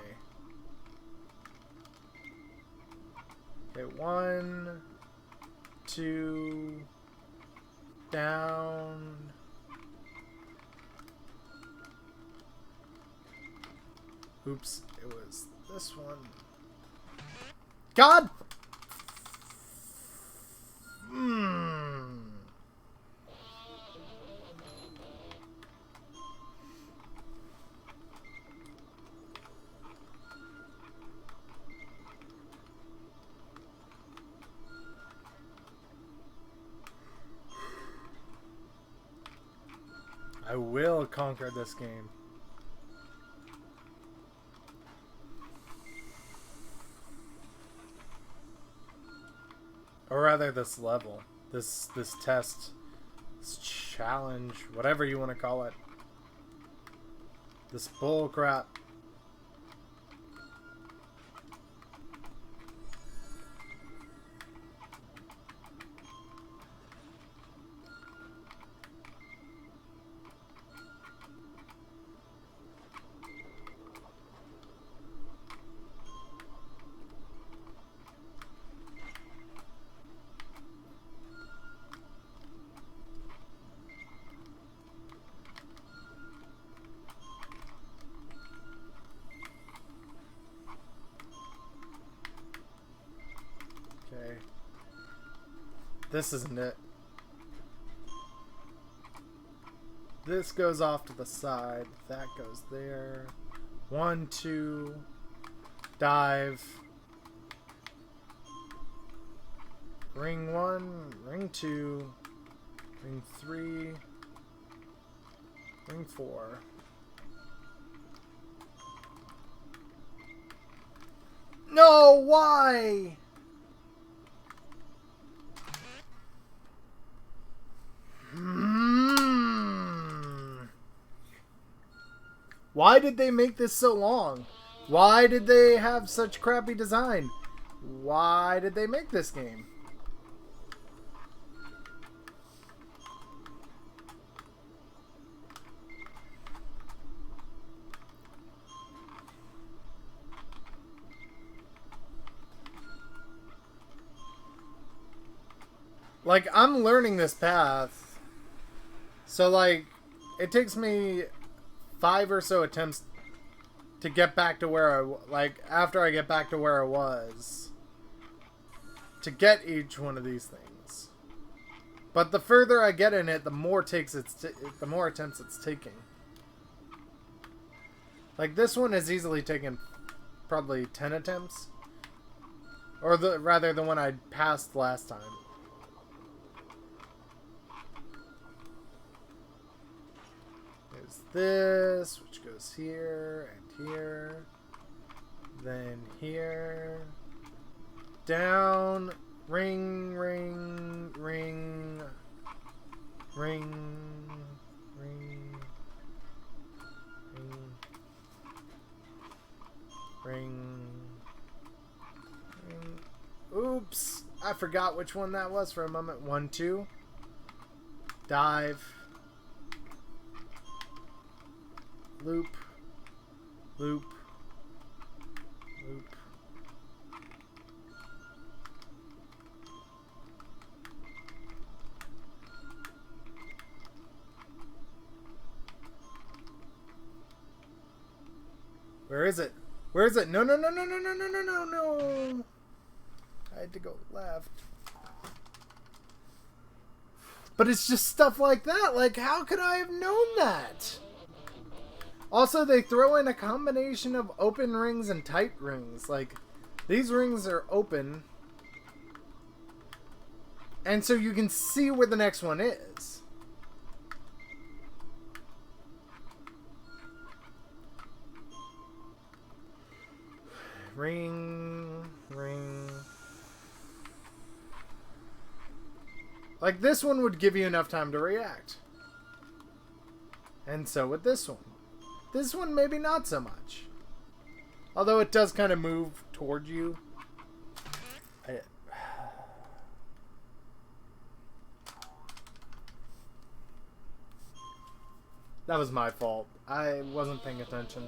Okay, 1, 2, down. Oops, it was this one. God! I will conquer this game. Or rather, this level. This test. This challenge. Whatever you want to call it. This bull crap. This isn't it. This goes off to the side. That goes there. 1, 2. Dive. Ring 1. Ring 2. Ring 3. Ring 4. No, why? Why did they make this so long? Why did they have such crappy design? Why did they make this game? Like, I'm learning this path. So, like, it takes me 5 or so attempts to get back to where after I get back to where I was, to get each one of these things. But the further I get in it, the more the more attempts it's taking. Like, this one has easily taken probably 10 attempts, or rather the one I passed last time. There's this, which goes here and here, then here, down, ring, ring, ring, ring, ring, ring, ring, ring. Oops, I forgot which one that was for a moment. 1, 2, dive. Loop, loop, loop. Where is it? Where is it? No, no, no, no, no, no, no, no, no, no. I had to go left. But it's just stuff like that. Like, how could I have known that? Also, they throw in a combination of open rings and tight rings. Like, these rings are open. And so you can see where the next one is. Ring, ring. Like, this one would give you enough time to react. And so would this one. This one, maybe not so much. Although it does kind of move toward you. That was my fault. I wasn't paying attention.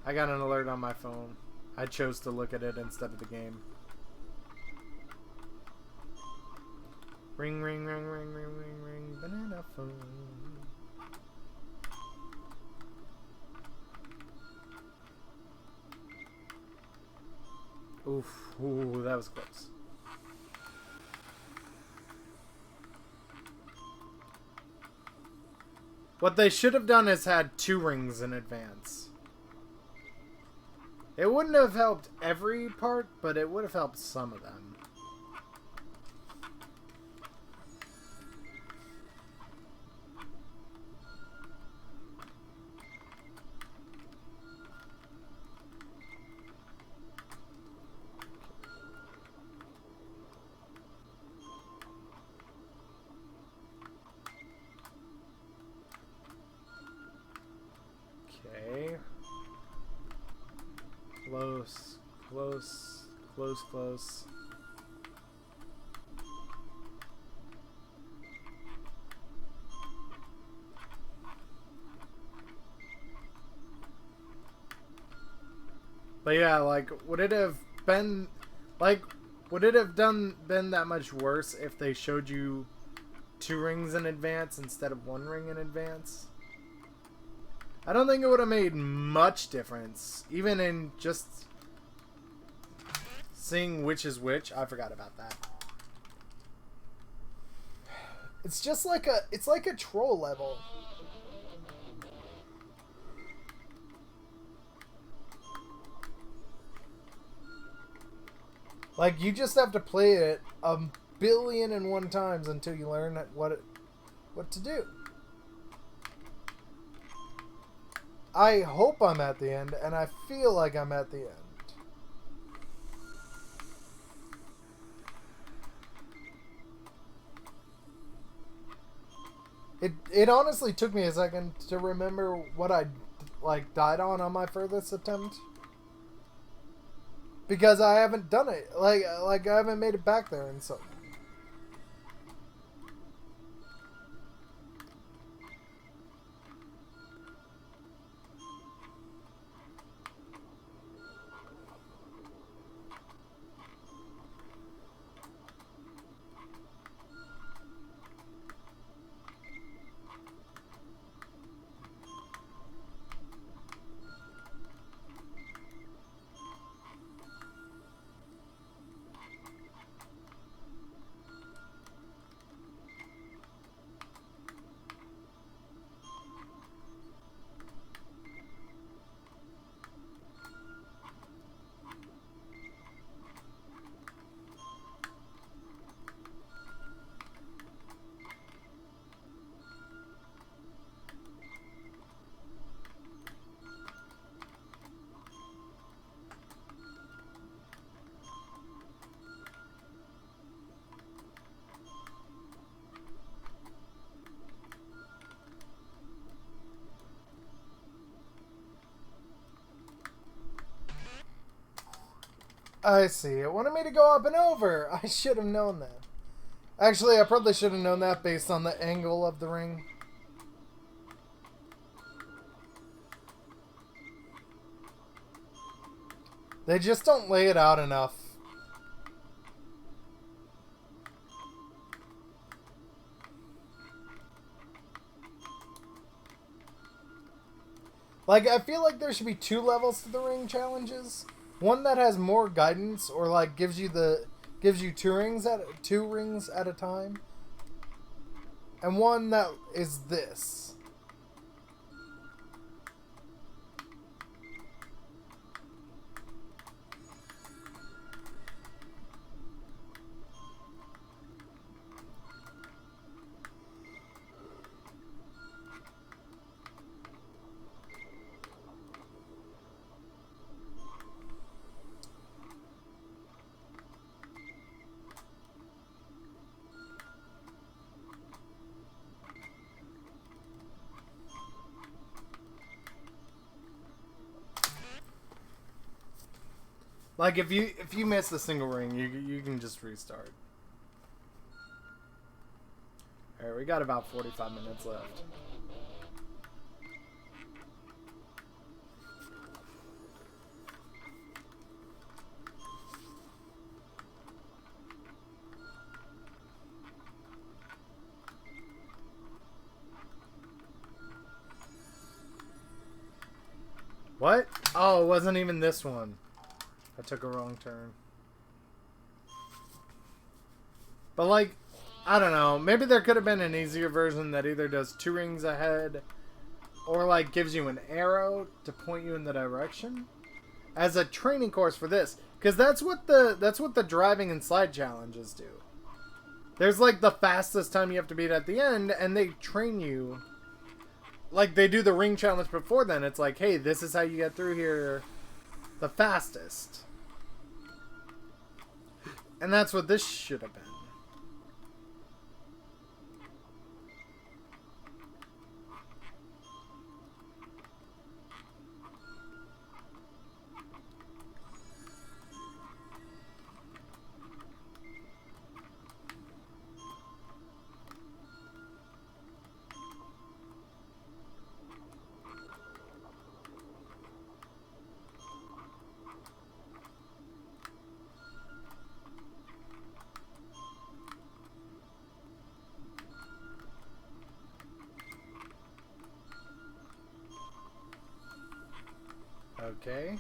I got an alert on my phone. I chose to look at it instead of the game. Ring, ring, ring, ring, ring, ring, ring, banana phone. Oof, ooh, that was close. What they should have done is had 2 rings in advance. It wouldn't have helped every part, but it would have helped some of them. Okay. Close, close, close, close. But yeah, like, would it have been, like, would it have been that much worse if they showed you 2 rings in advance instead of 1 ring in advance? I don't think it would have made much difference, even in just seeing which is which. I forgot about that. It's just like it's like a troll level. Like, you just have to play it billion times until you learn what to do. I hope I'm at the end, and I feel like I'm at the end. It honestly took me a second to remember what I like died on my furthest attempt, because I haven't done it. Like I haven't made it back there, and so. I see. It wanted me to go up and over. I should have known that. Actually, I probably should have known that based on the angle of the ring. They just don't lay it out enough. Like, I feel like there should be 2 levels to the ring challenges. One that has more guidance, or like gives you 2 rings at a time, and one that is this. Like if you miss the single ring, you can just restart. Alright, we got about 45 minutes left. What? Oh, it wasn't even this one. I took a wrong turn. But like, I don't know. Maybe there could have been an easier version that either does 2 rings ahead or like gives you an arrow to point you in the direction as a training course for this. Because that's what the driving and slide challenges do. There's like the fastest time you have to beat at the end, and they train you. Like they do the ring challenge before then. It's like, hey, this is how you get through here the fastest. And that's what this should have been. Okay.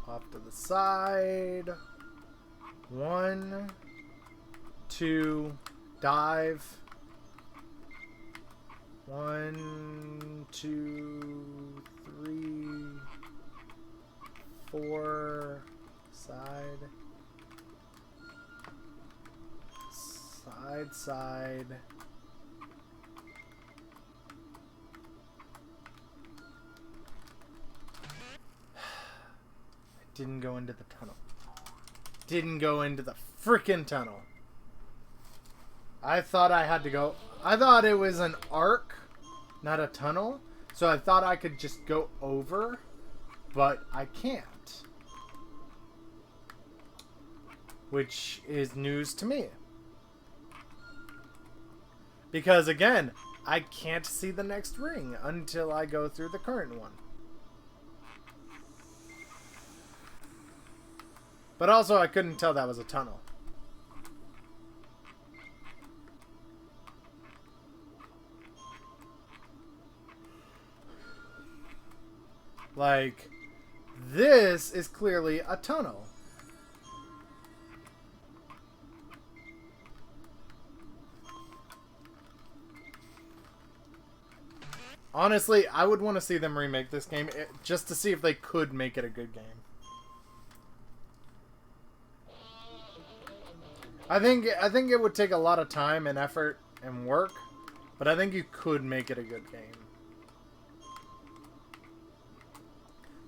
Off to the side. 1, 2, dive. 1, 2, 4 side. Side, side. Didn't go into the tunnel. Didn't go into the freaking tunnel. I thought I had to go. I thought it was an arc, not a tunnel. So I thought I could just go over, but I can't. Which is news to me. Because again, I can't see the next ring until I go through the current one. But also, I couldn't tell that was a tunnel. Like, this is clearly a tunnel. Honestly, I would want to see them remake this game just to see if they could make it a good game. I think it would take a lot of time and effort and work, but I think you could make it a good game.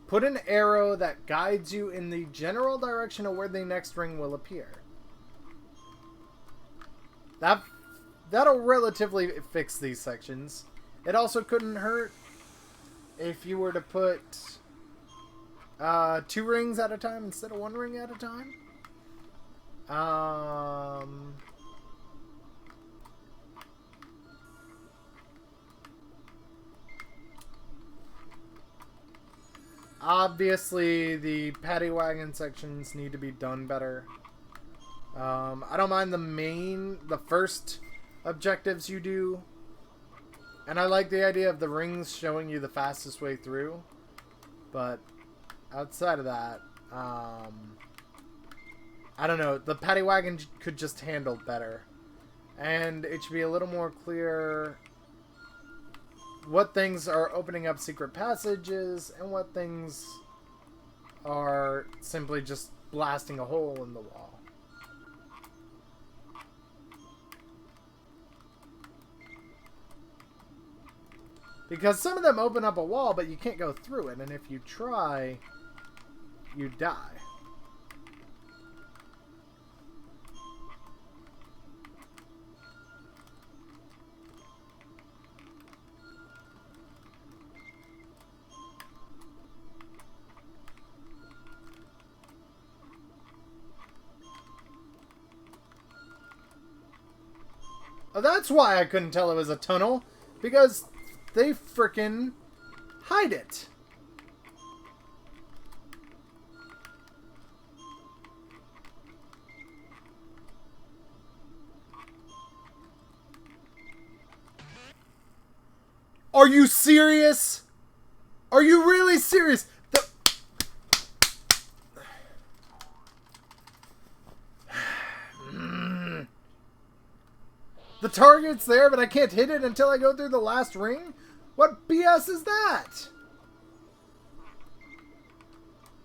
Put an arrow that guides you in the general direction of where the next ring will appear. That'll relatively fix these sections. It also couldn't hurt if you were to put 2 rings at a time instead of 1 ring at a time. Obviously, the paddy wagon sections need to be done better. I don't mind the first objectives you do. And I like the idea of the rings showing you the fastest way through. But outside of that, I don't know. The paddy wagon could just handle better. And it should be a little more clear what things are opening up secret passages and what things are simply just blasting a hole in the wall. Because some of them open up a wall, but you can't go through it. And if you try, you die. Oh, that's why I couldn't tell it was a tunnel. Because they frickin' hide it. Are you serious? Are you really serious? The target's there, but I can't hit it until I go through the last ring? What BS is that?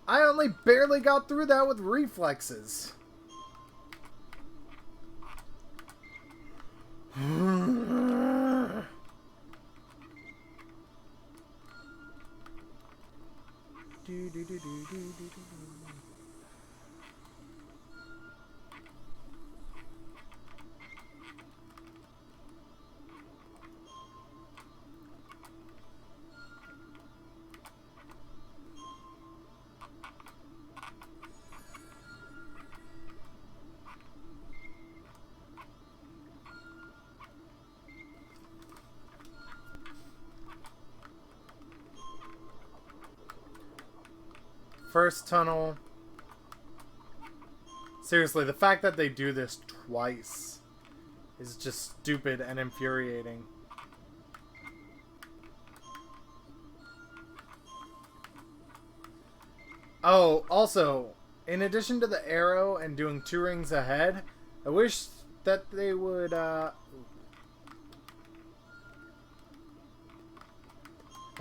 I only barely got through that with reflexes. First tunnel. Seriously, the fact that they do this twice is just stupid and infuriating. Oh, also, in addition to the arrow and doing 2 rings ahead, I wish that they would, I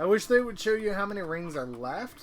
wish they would show you how many rings are left.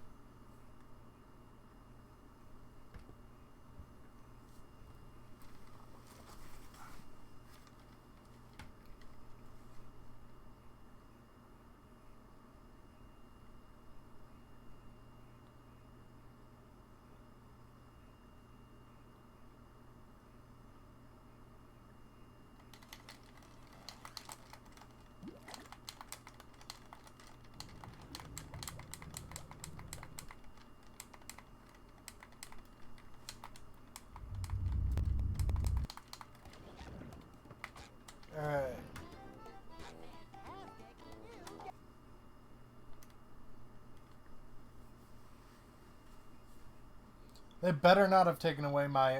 Alright. They better not have taken away my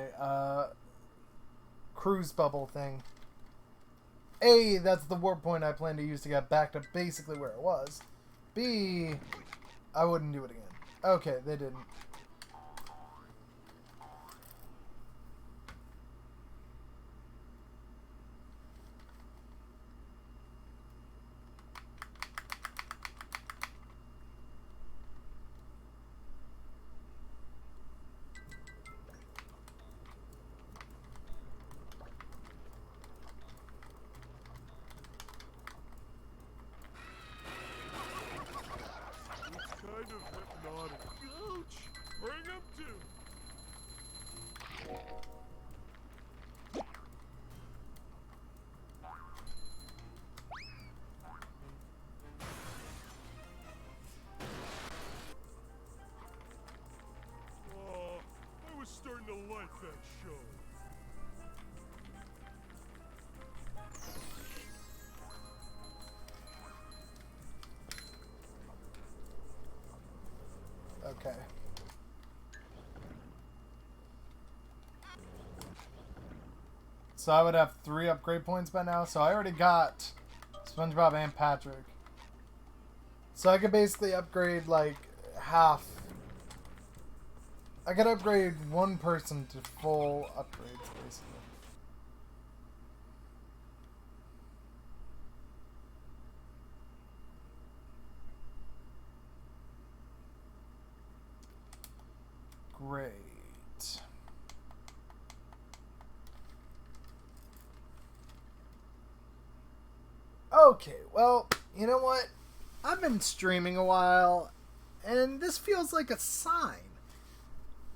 cruise bubble thing. A, that's the warp point I plan to use to get back to basically where it was. B, I wouldn't do it again. Okay, they didn't. It's kind of hypnotic. Ouch! Bring him to. Oh, I was starting to like that show. Okay. So I would have 3 upgrade points by now. So I already got SpongeBob and Patrick. So I could basically upgrade like half. I could upgrade one person to full upgrades basically. Great. Okay, well, you know what? I've been streaming a while, and this feels like a sign.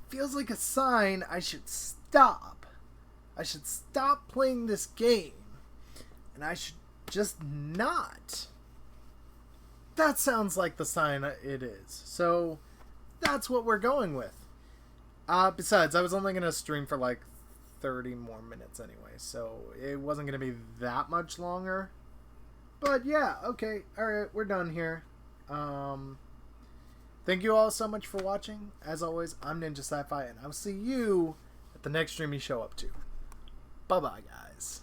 Feels like a sign I should stop. I should stop playing this game, and I should just not. That sounds like the sign it is. So, that's what we're going with. Besides, I was only going to stream for like 30 more minutes anyway, so it wasn't going to be that much longer. But yeah, okay, alright, we're done here. Thank you all so much for watching. As always, I'm Ninjasifi, and I'll see you at the next stream you show up to. Bye-bye, guys.